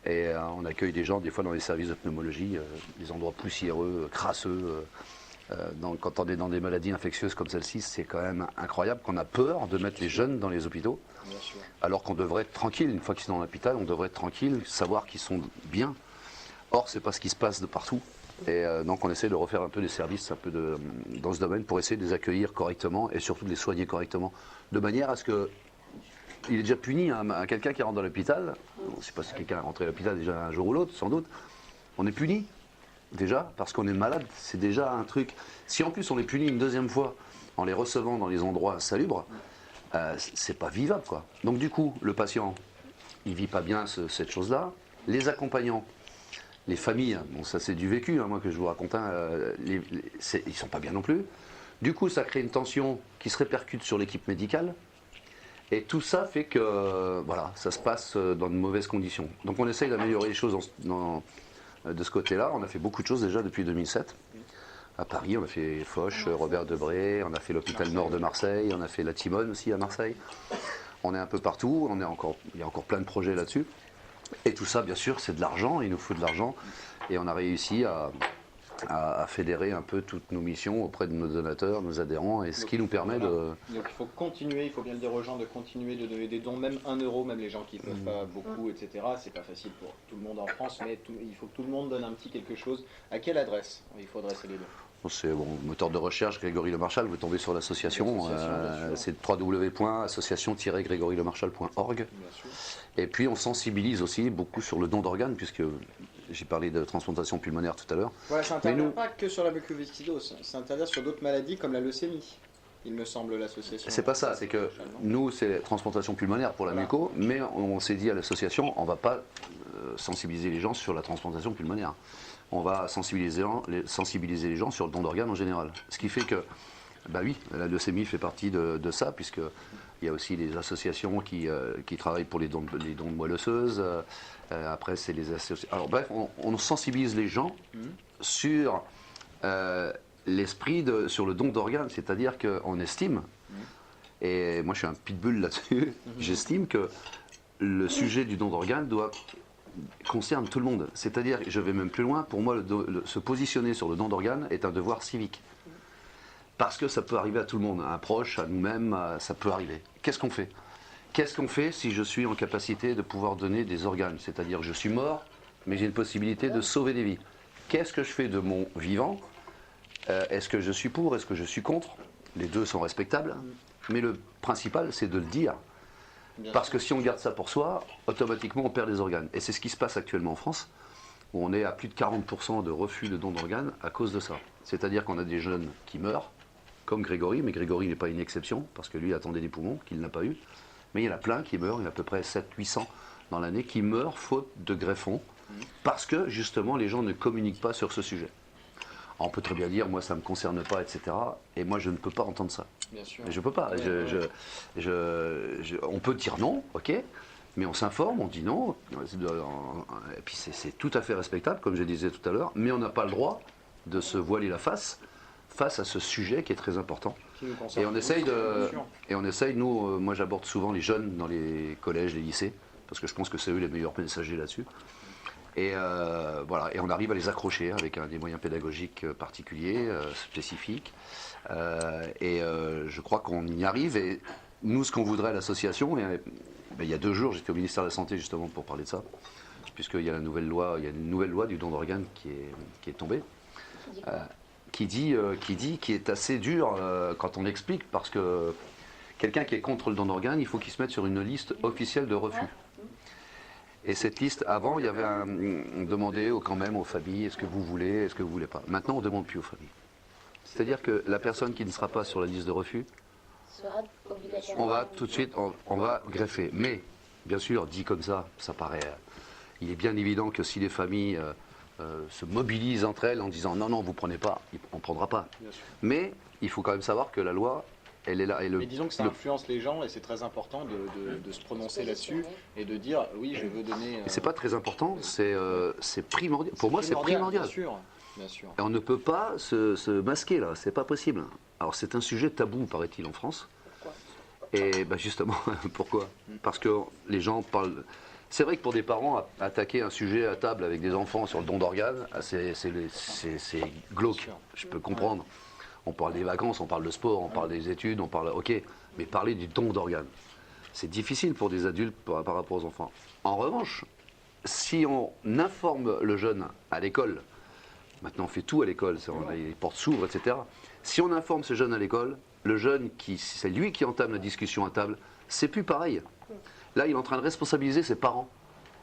Speaker 6: Et on accueille des gens, des fois, dans les services de pneumologie, des endroits poussiéreux, crasseux. Quand on est dans des maladies infectieuses comme celle-ci, c'est quand même incroyable qu'on a peur de mettre les jeunes dans les hôpitaux, alors qu'on devrait être tranquille. Une fois qu'ils sont dans l'hôpital, on devrait être tranquille, savoir qu'ils sont bien. Or, c'est pas ce qui se passe de partout. Et donc, on essaie de refaire un peu des services dans ce domaine pour essayer de les accueillir correctement et surtout de les soigner correctement, de manière à ce que il est déjà puni à quelqu'un qui rentre dans l'hôpital. Je ne sais pas si quelqu'un est rentré à l'hôpital déjà un jour ou l'autre, sans doute. On est puni. Déjà, parce qu'on est malade, c'est déjà un truc. Si en plus on est puni une deuxième fois en les recevant dans les endroits insalubres, c'est pas vivable, quoi. Donc du coup, le patient, il ne vit pas bien cette chose-là. Les accompagnants, les familles, bon ça c'est du vécu, hein, moi que je vous raconte, hein, ils ne sont pas bien non plus. Du coup, ça crée une tension qui se répercute sur l'équipe médicale. Et tout ça fait que voilà, ça se passe dans de mauvaises conditions. Donc on essaye d'améliorer les choses de ce côté-là. On a fait beaucoup de choses déjà depuis 2007. À Paris, on a fait Foch, Robert Debré, on a fait l'hôpital Nord de Marseille, on a fait la Timone aussi à Marseille. On est un peu partout, il y a encore plein de projets là-dessus. Et tout ça, bien sûr, c'est de l'argent, il nous faut de l'argent. Et on a réussi à fédérer un peu toutes nos missions auprès de nos donateurs, nos adhérents, et ce qui nous permet de...
Speaker 2: Donc il faut continuer, il faut bien le dire aux gens, de continuer de donner des dons, même 1 euro, même les gens qui ne peuvent pas beaucoup, etc. C'est pas facile pour tout le monde en France, mais il faut que tout le monde donne un petit quelque chose. À quelle adresse il faut adresser les dons?
Speaker 6: C'est bon, moteur de recherche, Grégory Le Marchal, vous tombez sur l'association, c'est www.association-grégorylemarchal.org. Et puis on sensibilise aussi beaucoup sur le don d'organes, puisque j'ai parlé de transplantation pulmonaire tout à l'heure.
Speaker 2: Ouais, ça n'intervient pas que sur la mucoviscidose, ça intervient sur d'autres maladies comme la leucémie, il me semble, l'association.
Speaker 6: C'est pas ça, c'est que nous, c'est transplantation pulmonaire pour la muco, mais on s'est dit à l'association, on ne va pas sensibiliser les gens sur la transplantation pulmonaire. On va sensibiliser les gens sur le don d'organes en général. Ce qui fait que, bah oui, la leucémie fait partie de ça, puisqu'il y a aussi les associations qui travaillent pour les dons de moelle osseuse. Après, c'est les associations. Alors bref, on sensibilise les gens sur l'esprit sur le don d'organes, c'est-à-dire qu'on estime, et moi je suis un pitbull là-dessus, j'estime que le sujet du don d'organes concerne tout le monde. C'est-à-dire, je vais même plus loin, pour moi, se positionner sur le don d'organes est un devoir civique. Parce que ça peut arriver à tout le monde, à un proche, à nous-mêmes, ça peut arriver. Qu'est-ce qu'on fait? Qu'est-ce qu'on fait si je suis en capacité de pouvoir donner des organes? C'est-à-dire que je suis mort, mais j'ai une possibilité de sauver des vies. Qu'est-ce que je fais de mon vivant? Est-ce que je suis pour? Est-ce que je suis contre? Les deux sont respectables. Mais le principal, c'est de le dire. Parce que si on garde ça pour soi, automatiquement on perd des organes. Et c'est ce qui se passe actuellement en France, où on est à plus de 40% de refus de dons d'organes à cause de ça. C'est-à-dire qu'on a des jeunes qui meurent, comme Grégory, mais Grégory n'est pas une exception, parce que lui attendait des poumons qu'il n'a pas eu. Mais il y en a plein qui meurent, il y en a à peu près 700-800 dans l'année, qui meurent faute de greffons, parce que justement les gens ne communiquent pas sur ce sujet. Alors, on peut très bien dire, moi ça ne me concerne pas, etc. Et moi je ne peux pas entendre ça.
Speaker 2: Bien sûr.
Speaker 6: Je ne peux pas. On peut dire non, ok, mais on s'informe, on dit non. Et puis c'est tout à fait respectable, comme je disais tout à l'heure, mais on n'a pas le droit de se voiler la face à ce sujet qui est très important. Et on essaye nous, moi j'aborde souvent les jeunes dans les collèges, les lycées, parce que je pense que c'est eux les meilleurs messagers là-dessus. Et voilà, et on arrive à les accrocher avec des moyens pédagogiques particuliers, spécifiques. Je crois qu'on y arrive. Et nous, ce qu'on voudrait à l'association, il y a 2 jours, j'étais au ministère de la Santé justement pour parler de ça, puisqu'il y a une nouvelle loi du don d'organes qui est tombée, qui est assez dur quand on l'explique, parce que quelqu'un qui est contre le don d'organes, il faut qu'il se mette sur une liste officielle de refus. Et cette liste, avant, il y avait on demandait quand même aux familles, est-ce que vous voulez, est-ce que vous voulez pas. Maintenant, on ne demande plus aux familles. C'est-à-dire que la personne qui ne sera pas sur la liste de refus, on va tout de suite, on va greffer. Mais, bien sûr, dit comme ça, ça paraît... il est bien évident que si les familles se mobilisent entre elles en disant non, non, vous ne prenez pas, on ne prendra pas. Mais il faut quand même savoir que la loi... elle est là.
Speaker 2: Mais disons que ça influence les gens et c'est très important de se prononcer là-dessus et de dire oui, je veux donner.
Speaker 6: C'est pas très important, c'est primordial. Pour moi, c'est primordial.
Speaker 2: Bien sûr.
Speaker 6: Et on ne peut pas se masquer là, c'est pas possible. Alors c'est un sujet tabou, paraît-il, en France. Pourquoi? Et ben justement, pourquoi? Parce que les gens parlent. C'est vrai que pour des parents, attaquer un sujet à table avec des enfants sur le don d'organes, c'est glauque. Je peux comprendre. On parle des vacances, on parle de sport, on parle des études, on parle... Ok, mais parler du don d'organes, c'est difficile pour des adultes par rapport aux enfants. En revanche, si on informe le jeune à l'école, maintenant on fait tout à l'école, les portes s'ouvrent, etc. Si on informe ce jeune à l'école, le jeune, c'est lui qui entame la discussion à table, c'est plus pareil. Là, il est en train de responsabiliser ses parents,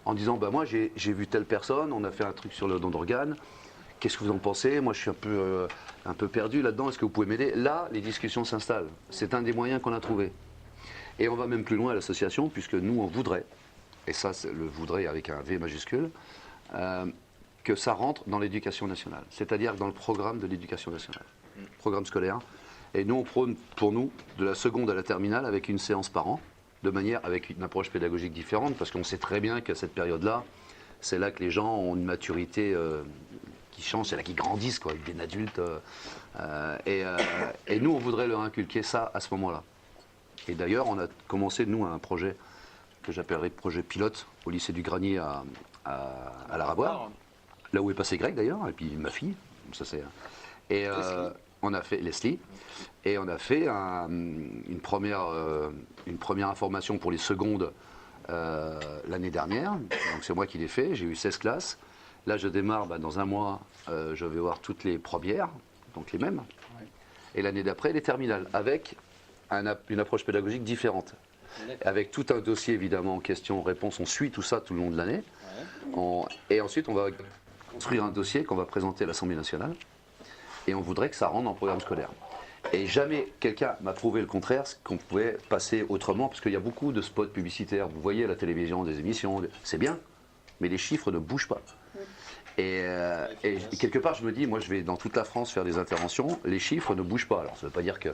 Speaker 6: en disant, bah, moi j'ai vu telle personne, on a fait un truc sur le don d'organes, qu'est-ce que vous en pensez? Moi, je suis un peu perdu là-dedans. Est-ce que vous pouvez m'aider? Là, les discussions s'installent. C'est un des moyens qu'on a trouvé. Et on va même plus loin à l'association, puisque nous, on voudrait, et ça le voudrait avec un V majuscule, que ça rentre dans l'éducation nationale, c'est-à-dire dans le programme de l'éducation nationale, programme scolaire. Et nous, on prône pour nous de la seconde à la terminale avec une séance par an, de manière avec une approche pédagogique différente, parce qu'on sait très bien qu'à cette période-là, c'est là que les gens ont une maturité qui change, c'est là qu'ils grandissent, quoi, ils deviennent adultes. Et nous, on voudrait leur inculquer ça à ce moment-là. Et d'ailleurs, on a commencé, nous, un projet que j'appellerais projet pilote au lycée du Granier à la Ravoir, là où est passé Greg d'ailleurs, et puis ma fille. Ça, c'est... Et on a fait Leslie, et on a fait une première information pour les secondes l'année dernière. Donc c'est moi qui l'ai fait, j'ai eu 16 classes. Là, je démarre, dans un mois, je vais voir toutes les premières, donc les mêmes. Et l'année d'après, les terminales, avec une approche pédagogique différente. Avec tout un dossier, évidemment, questions-réponses. On suit tout ça tout le long de l'année. Et ensuite, on va construire un dossier qu'on va présenter à l'Assemblée nationale. Et on voudrait que ça rentre dans le programme scolaire. Et jamais quelqu'un m'a prouvé le contraire, qu'on pouvait passer autrement, parce qu'il y a beaucoup de spots publicitaires. Vous voyez à la télévision des émissions, c'est bien, mais les chiffres ne bougent pas. Et quelque part, je me dis, moi, je vais dans toute la France faire des interventions, les chiffres ne bougent pas. Alors, ça ne veut pas dire que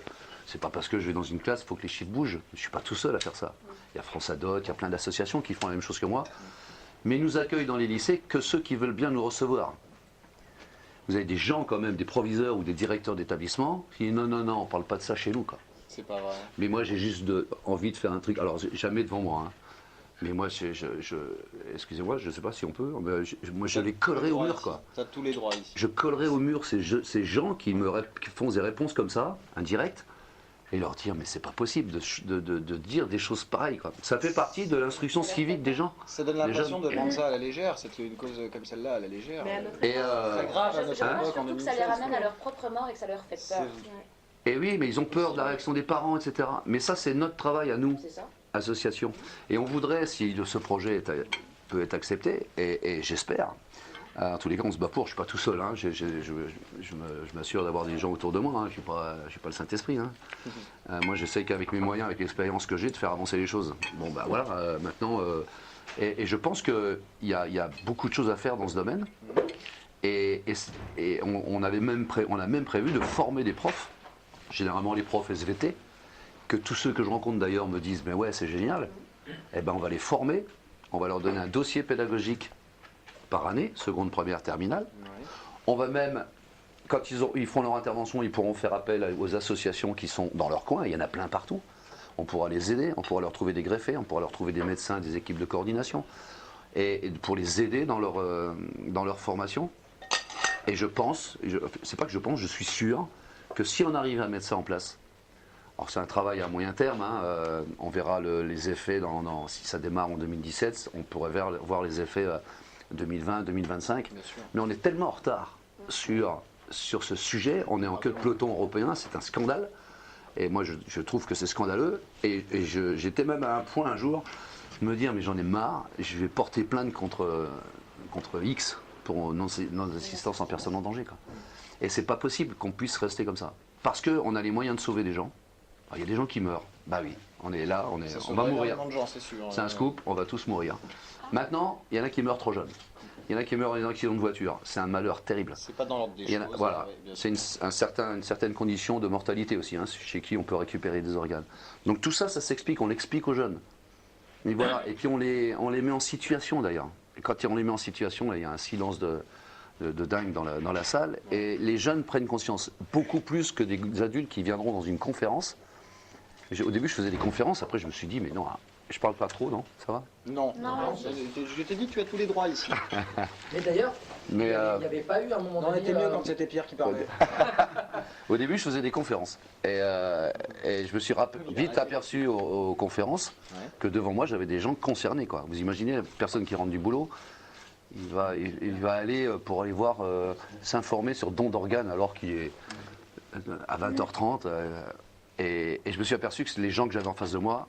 Speaker 6: c'est pas parce que je vais dans une classe qu'il faut que les chiffres bougent. Je ne suis pas tout seul à faire ça. Il y a France Adot, il y a plein d'associations qui font la même chose que moi. Mais ils nous accueillent dans les lycées que ceux qui veulent bien nous recevoir. Vous avez des gens quand même, des proviseurs ou des directeurs d'établissement qui disent non, on ne parle pas de ça chez nous, quoi.
Speaker 2: C'est pas vrai.
Speaker 6: Mais moi, j'ai juste envie de faire un truc. Alors, jamais devant moi, hein. Mais moi, excusez-moi, je ne sais pas si on peut. Moi, je les collerai au mur, quoi.
Speaker 2: Tu as tous les droits ici.
Speaker 6: Je collerai au mur ces gens qui font des réponses comme ça, indirectes, et leur dire, mais c'est pas possible de dire des choses pareilles, quoi. Ça fait partie de l'instruction civique des gens.
Speaker 2: Ça donne l'impression de prendre ça à la légère, c'est une cause comme celle-là à la légère.
Speaker 4: Mais à notre
Speaker 6: Et
Speaker 2: c'est grave, à
Speaker 4: Je
Speaker 2: notre
Speaker 4: pense
Speaker 2: époque, en
Speaker 4: surtout que ça les
Speaker 2: 2016,
Speaker 4: ramène à leur propre mort et que ça leur fait peur.
Speaker 6: Et oui, mais ils ont peur de la réaction des parents, etc. Mais ça, c'est notre travail à nous,
Speaker 4: C'est ça.
Speaker 6: association. Et on voudrait, si ce projet peut être accepté, et j'espère, en tous les cas, on se bat pour, je ne suis pas tout seul, hein. Je m'assure d'avoir des gens autour de moi, hein. Je ne suis pas le Saint-Esprit. Hein. Moi, j'essaie qu'avec mes moyens, avec l'expérience que j'ai, de faire avancer les choses. Bon, voilà, maintenant... et je pense qu'il y a beaucoup de choses à faire dans ce domaine. Et on a même prévu de former des profs, généralement les profs SVT, que tous ceux que je rencontre d'ailleurs me disent « mais ouais, c'est génial », eh ben on va les former, on va leur donner un dossier pédagogique par année, seconde, première, terminale. On va même, quand ils font leur intervention, ils pourront faire appel aux associations qui sont dans leur coin, il y en a plein partout. On pourra les aider, on pourra leur trouver des greffés, on pourra leur trouver des médecins, des équipes de coordination, et pour les aider dans leur formation. Et je pense, c'est pas que je pense, je suis sûr que si on arrive à mettre ça en place, alors c'est un travail à moyen terme, hein, on verra les effets, si ça démarre en 2017, on pourrait voir les effets 2020, 2025, mais on est tellement en retard sur ce sujet, on est en queue de peloton européen, c'est un scandale, et moi je trouve que c'est scandaleux, et j'étais même à un point un jour, de me dire mais j'en ai marre, je vais porter plainte contre X, pour non-assistance en personne en danger, quoi. Et c'est pas possible qu'on puisse rester comme ça. Parce qu'on a les moyens de sauver des gens. Il y a des gens qui meurent. Bah oui, on est là, on va mourir. C'est un scoop, on va tous mourir. Maintenant, il y en a qui meurent trop jeunes. Il y en a qui meurent dans des accidents de voiture. C'est un malheur terrible.
Speaker 2: C'est pas dans l'ordre des choses.
Speaker 6: Voilà, c'est une certaine condition de mortalité aussi, hein, chez qui on peut récupérer des organes. Donc tout ça, ça s'explique, on l'explique aux jeunes. Et voilà, et puis on les met en situation d'ailleurs. Et quand on les met en situation, là, il y a un silence de dingue dans la salle, et les jeunes prennent conscience, beaucoup plus que des adultes qui viendront dans une conférence. Au début, je faisais des conférences, après je me suis dit, mais non, je parle pas trop, non? Ça va?
Speaker 2: Non. Je t'ai dit, tu as tous les droits ici.
Speaker 5: Mais d'ailleurs, il n'y avait pas eu un moment donné...
Speaker 2: On était mieux quand c'était Pierre qui parlait.
Speaker 6: Au début, je faisais des conférences, et je me suis vite aperçu aux conférences que devant moi, j'avais des gens concernés, quoi. Vous imaginez, la personne qui rentre du boulot, il va aller pour aller voir, s'informer sur don d'organes alors qu'il est à 20h30. Et je me suis aperçu que les gens que j'avais en face de moi,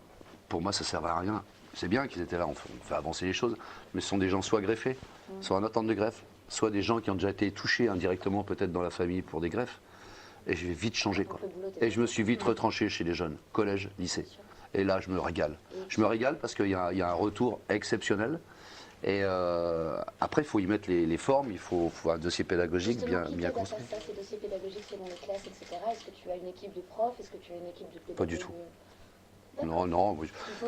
Speaker 6: pour moi, ça ne servait à rien. C'est bien qu'ils étaient là, on fait avancer les choses, mais ce sont des gens soit greffés, soit en attente de greffe, soit des gens qui ont déjà été touchés indirectement peut-être dans la famille pour des greffes. Et je vais vite changer, quoi. Et je me suis vite retranché chez les jeunes, collège, lycée. Et là, je me régale. Je me régale parce qu'il y a un retour exceptionnel. Et après, il faut y mettre les formes, il faut un dossier pédagogique bien construit.
Speaker 4: Ça, ces dossiers pédagogiques selon les classes, etc. Est-ce que tu as une équipe de profs? Est-ce que tu as une équipe de pédagogues?
Speaker 6: Pas du tout. Non.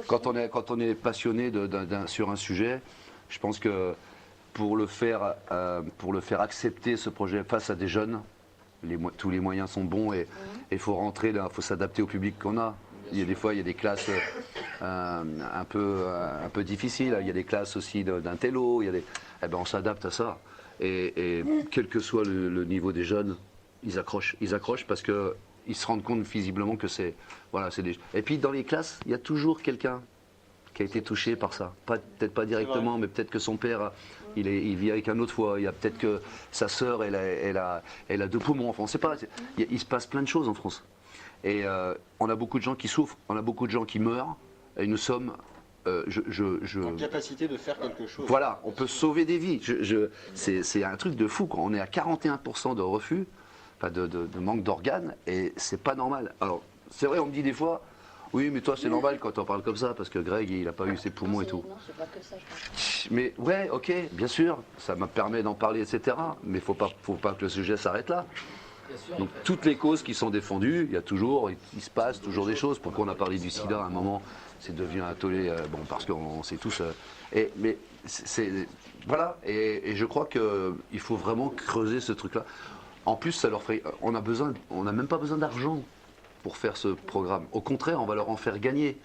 Speaker 6: Quand on est passionné sur un sujet, je pense que pour le faire accepter ce projet face à des jeunes, tous les moyens sont bons et il faut rentrer là, il faut s'adapter au public qu'on a. Des fois, il y a des classes un peu difficiles. Il y a des classes aussi d'un télo. On s'adapte à ça. Et quel que soit le niveau des jeunes, ils accrochent. Ils accrochent parce qu'ils se rendent compte visiblement que c'est... Voilà, Et puis, dans les classes, il y a toujours quelqu'un qui a été touché par ça. Peut-être pas directement, mais peut-être que son père, il vit avec un autre foie. Il y a peut-être que sa sœur, elle a 2 poumons. Enfin, on ne sait pas. Il se passe plein de choses en France. Et on a beaucoup de gens qui souffrent, on a beaucoup de gens qui meurent, et nous sommes
Speaker 9: En capacité de faire quelque chose.
Speaker 6: Voilà, on peut sauver des vies. C'est un truc de fou, quoi. On est à 41% de refus, enfin de manque d'organes, et c'est pas normal. Alors, c'est vrai, on me dit des fois, oui, mais toi, c'est normal quand on parle comme ça, parce que Greg, il a pas eu ses poumons et tout.
Speaker 4: Non, c'est pas que ça, je pense.
Speaker 6: Mais ouais, ok, bien sûr, ça me permet d'en parler, etc. Mais faut pas que le sujet s'arrête là. Donc toutes les causes qui sont défendues, il se passe toujours des choses. Pourquoi on a parlé du sida à un moment, c'est devenu un tollé, parce qu'on sait tous. Voilà, et je crois qu'il faut vraiment creuser ce truc-là. En plus, ça leur ferait, on n'a même pas besoin d'argent pour faire ce programme. Au contraire, on va leur en faire gagner.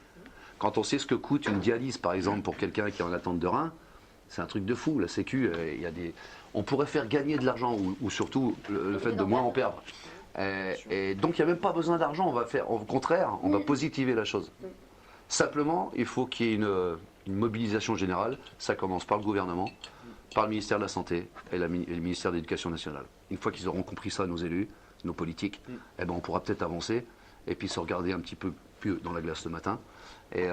Speaker 6: Quand on sait ce que coûte une dialyse, par exemple, pour quelqu'un qui est en attente de rein, c'est un truc de fou. La Sécu, on pourrait faire gagner de l'argent, ou surtout le fait de moins en perdre. Et donc, il n'y a même pas besoin d'argent. Au contraire, on va positiver la chose. Simplement, il faut qu'il y ait une mobilisation générale. Ça commence par le gouvernement, par le ministère de la Santé et le ministère de l'Éducation nationale. Une fois qu'ils auront compris ça, nos élus, nos politiques, on pourra peut-être avancer et puis se regarder un petit peu plus dans la glace le matin. Et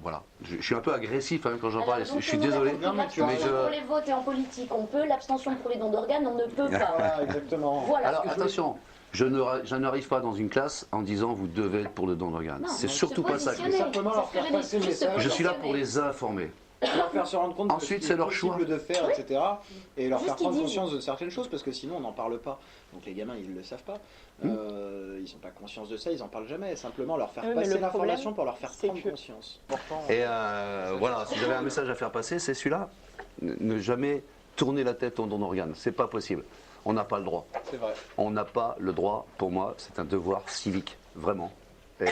Speaker 6: voilà, je suis un peu agressif quand j'en parle, je suis désolé.
Speaker 4: L'abstention pour les votes et en politique, on peut. L'abstention pour les dons d'organes, on ne peut pas.
Speaker 9: Voilà, exactement.
Speaker 4: Voilà.
Speaker 6: Alors attention, je n'arrive pas dans une classe en disant vous devez être pour le don d'organes. C'est surtout pas ça.
Speaker 9: Simplement leur faire passer le message.
Speaker 6: Je suis là pour les informer.
Speaker 9: Leur faire se rendre compte
Speaker 6: Ensuite,
Speaker 9: que
Speaker 6: c'est leur choix
Speaker 9: de faire, etc. Et leur faire prendre
Speaker 4: qu'ils
Speaker 9: conscience de certaines choses, parce que sinon on n'en parle pas. Donc les gamins, ils ne le savent pas. Ils n'ont pas conscience de ça, ils n'en parlent jamais. Simplement leur faire passer l'information pour leur faire prendre conscience.
Speaker 6: Et voilà, si j'avais un message à faire passer, c'est celui-là. Ne jamais tourner la tête au don d'organes. C'est pas possible. On n'a pas le droit.
Speaker 9: C'est vrai.
Speaker 6: On n'a pas le droit. Pour moi, c'est un devoir civique, vraiment. Et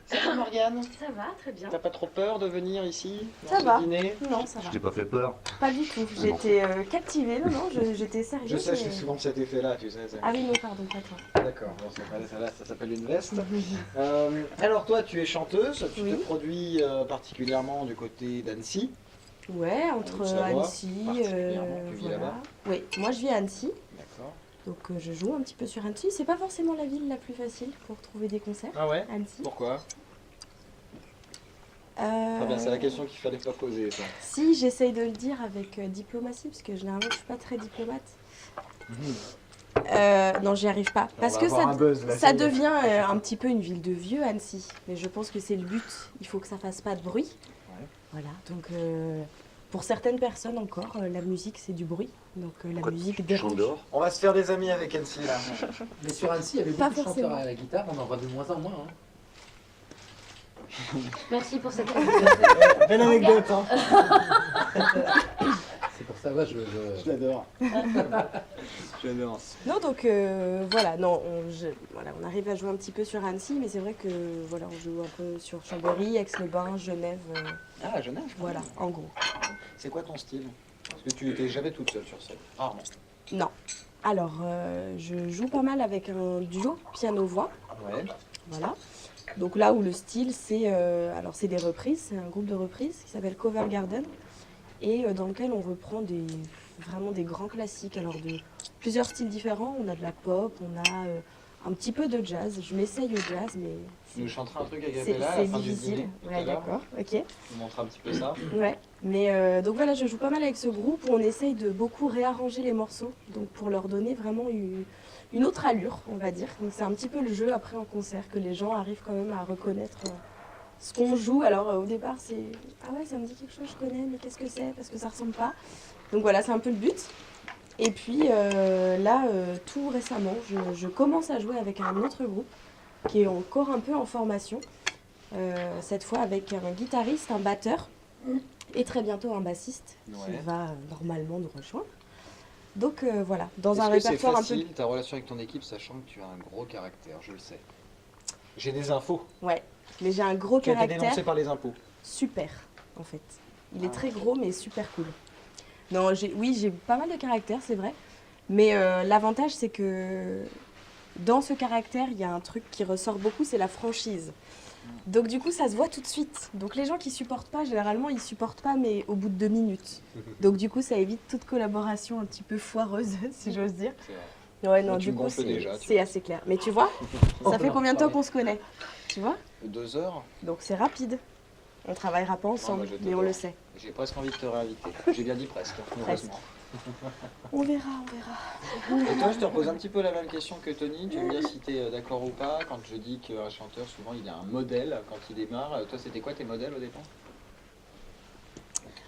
Speaker 9: Ça va, Morgane?
Speaker 4: Ça va, très bien.
Speaker 9: T'as pas trop peur de venir ici
Speaker 3: Ça va.
Speaker 9: dîner?
Speaker 3: Non, ça va.
Speaker 6: je t'ai pas fait peur.
Speaker 3: Pas du tout. J'étais captivée. Non, j'étais sérieuse.
Speaker 9: Je sais,
Speaker 3: mais-
Speaker 9: je fais souvent cet effet-là, tu sais.
Speaker 3: Ah oui, non, pardon, pas toi.
Speaker 9: D'accord, bon, ça s'appelle une veste. Alors toi, tu es chanteuse, tu te produis particulièrement du côté d'Annecy.
Speaker 3: Ouais, entre
Speaker 9: Savoie,
Speaker 3: Annecy.
Speaker 9: particulièrement, tu vis
Speaker 3: voilà.
Speaker 9: là-bas?
Speaker 3: Oui, moi je vis à Annecy.
Speaker 9: D'accord.
Speaker 3: Donc je joue un petit peu sur Annecy. C'est pas forcément la ville la plus facile pour trouver des concerts.
Speaker 9: Ah ouais?
Speaker 3: Annecy.
Speaker 9: Pourquoi? Très bien, c'est la question qu'il fallait pas poser, ça.
Speaker 3: Si, j'essaye de le dire avec diplomatie, parce que généralement je suis pas très diplomate. Non, j'y arrive pas. Parce que ça devient un petit peu une ville de vieux, Annecy. Mais je pense que c'est le but. Il faut que ça fasse pas de bruit.
Speaker 9: Ouais.
Speaker 3: Voilà, donc pour certaines personnes encore, la musique c'est du bruit. Donc la musique dérange.
Speaker 9: On va se faire des amis avec Annecy, là.
Speaker 5: Mais sur Annecy, il y avait
Speaker 3: Pas
Speaker 5: beaucoup de
Speaker 3: forcément.
Speaker 5: chanteurs à la guitare, on en voit de moins en moins. Hein.
Speaker 4: Merci pour cette
Speaker 9: Belle anecdote, hein.
Speaker 5: C'est pour ça, ouais,
Speaker 9: Je l'adore. J'adore.
Speaker 3: Non, donc voilà, non, on arrive à jouer un petit peu sur Annecy, mais c'est vrai que voilà, on joue un peu sur Chambéry, Aix-les-Bains, Genève,
Speaker 9: Ah, Genève.
Speaker 3: voilà, en gros.
Speaker 9: C'est quoi ton style? Parce que tu étais jamais toute seule sur scène. Rarement.
Speaker 3: Non. Alors, je joue pas mal avec un duo piano-voix,
Speaker 9: Ouais.
Speaker 3: voilà. Donc là où le style, c'est alors c'est des reprises, c'est un groupe de reprises qui s'appelle Cover Garden et dans lequel on reprend vraiment des grands classiques, alors de plusieurs styles différents. On a de la pop, on a un petit peu de jazz. Je m'essaye au jazz, mais
Speaker 2: Tu nous chanteras un truc à
Speaker 3: c'est
Speaker 2: cappella à la fin du
Speaker 3: difficile.
Speaker 2: dîner tout à
Speaker 3: Ouais,
Speaker 2: l'heure.
Speaker 3: d'accord, ok.
Speaker 2: Tu nous montrer un petit peu ça.
Speaker 3: Ouais, mais donc voilà, je joue pas mal avec ce groupe où on essaye de beaucoup réarranger les morceaux, donc pour leur donner vraiment une autre allure, on va dire. Donc c'est un petit peu le jeu après en concert, que les gens arrivent quand même à reconnaître ce qu'on joue. Alors au départ c'est ah ouais, ça me dit quelque chose, je connais, mais qu'est-ce que c'est? Parce que ça ressemble pas. Donc voilà, c'est un peu le but. Et puis là, tout récemment, je commence à jouer avec un autre groupe qui est encore un peu en formation. Cette fois avec un guitariste, un batteur et très bientôt un bassiste qui
Speaker 2: Ouais.
Speaker 3: va normalement nous rejoindre. Donc voilà, dans
Speaker 2: Est-ce
Speaker 3: un
Speaker 2: que c'est
Speaker 3: répertoire un peu...
Speaker 2: facile ta relation avec ton équipe, sachant que tu as un gros caractère, je le sais. J'ai des infos
Speaker 3: Ouais, mais j'ai un gros
Speaker 2: qui a été
Speaker 3: caractère
Speaker 2: dénoncé par les impôts.
Speaker 3: super en fait. Il est très gros mais super cool. Non, j'ai pas mal de caractère, c'est vrai. Mais l'avantage c'est que dans ce caractère, il y a un truc qui ressort beaucoup, c'est la franchise. Donc du coup, ça se voit tout de suite. Donc les gens qui supportent pas, généralement, ils supportent pas, mais au bout de 2 minutes. Donc du coup, ça évite toute collaboration un petit peu foireuse, si j'ose dire.
Speaker 2: C'est vrai.
Speaker 3: Ouais, non,
Speaker 2: Moi, tu
Speaker 3: du
Speaker 2: me
Speaker 3: coup,
Speaker 2: gonfles déjà, tu
Speaker 3: c'est
Speaker 2: vois.
Speaker 3: assez clair. Mais tu vois, ça fait combien de temps qu'on se connaît? Tu vois?
Speaker 2: 2 heures.
Speaker 3: Donc c'est rapide. On travaillera pas ensemble,
Speaker 2: moi, je
Speaker 3: mais on
Speaker 2: t'adore.
Speaker 3: le sait.
Speaker 2: J'ai presque envie de te réinviter. J'ai bien dit presque, heureusement.
Speaker 3: On verra, on verra.
Speaker 2: Et toi, je te repose un petit peu la même question que Tony. Tu veux me dire si tu es d'accord ou pas quand je dis qu'un chanteur, souvent, il a un modèle quand il démarre. Toi, c'était quoi tes modèles au départ?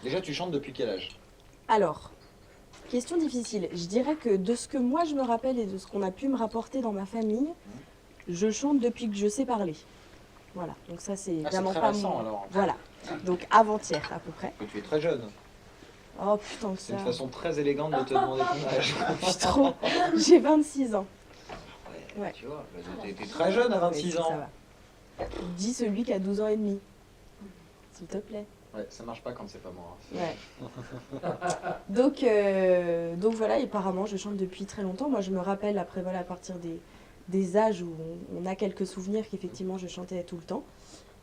Speaker 2: Déjà, tu chantes depuis quel âge?
Speaker 3: Alors, question difficile. Je dirais que de ce que moi je me rappelle et de ce qu'on a pu me rapporter dans ma famille, je chante depuis que je sais parler. Voilà, donc ça c'est
Speaker 2: Ah, c'est
Speaker 3: évidemment
Speaker 2: très
Speaker 3: pas
Speaker 2: récent,
Speaker 3: mon...
Speaker 2: alors.
Speaker 3: Voilà, donc avant-hier à peu près.
Speaker 2: Que tu es très jeune.
Speaker 3: Oh putain que
Speaker 2: C'est
Speaker 3: ça...
Speaker 2: une façon très élégante de te demander ton âge.
Speaker 3: Plus trop. J'ai 26 ans. Ouais.
Speaker 2: Tu vois, t'es très jeune à 26
Speaker 3: Oui,
Speaker 2: ans.
Speaker 3: ça va. Dis celui qui a 12 ans et demi. S'il te plaît.
Speaker 2: Ouais, ça marche pas quand c'est pas moi.
Speaker 3: Ouais. Donc voilà, et apparemment je chante depuis très longtemps. Moi je me rappelle après voilà à partir des âges où on a quelques souvenirs qu'effectivement je chantais tout le temps.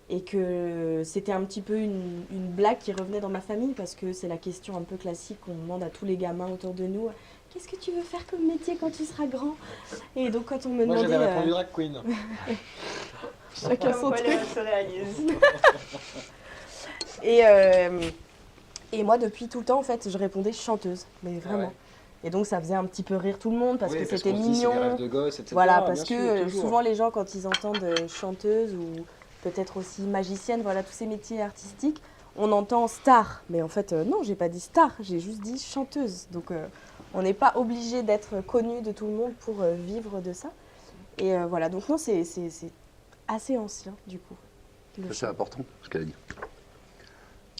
Speaker 3: Et que c'était un petit peu une blague qui revenait dans ma famille parce que c'est la question un peu classique qu'on demande à tous les gamins autour de nous. Qu'est-ce que tu veux faire comme métier quand tu seras grand? Et donc quand on me
Speaker 2: Moi,
Speaker 3: demandait...
Speaker 2: j'avais répondu drag queen.
Speaker 3: chacun son
Speaker 1: Comme quoi,
Speaker 3: truc.
Speaker 1: les se réalisent.
Speaker 3: Et moi, depuis tout le temps, en fait, je répondais chanteuse, mais vraiment.
Speaker 2: ouais.
Speaker 3: Et donc, ça faisait un petit peu rire tout le monde parce
Speaker 2: Oui,
Speaker 3: que c'était
Speaker 2: qu'on se dit, c'est
Speaker 3: mignon.
Speaker 2: des rêves de gosse, etc.
Speaker 3: Voilà,
Speaker 2: Bien
Speaker 3: parce
Speaker 2: sûr,
Speaker 3: que
Speaker 2: toujours.
Speaker 3: souvent, les gens, quand ils entendent chanteuse ou peut-être aussi magicienne, voilà, tous ces métiers artistiques, on entend star. Mais en fait, non, j'ai pas dit star, j'ai juste dit chanteuse. Donc, on n'est pas obligé d'être connu de tout le monde pour vivre de ça. Et voilà, donc non, c'est assez ancien, du coup. le
Speaker 6: C'est
Speaker 3: chant.
Speaker 6: important ce qu'elle a dit.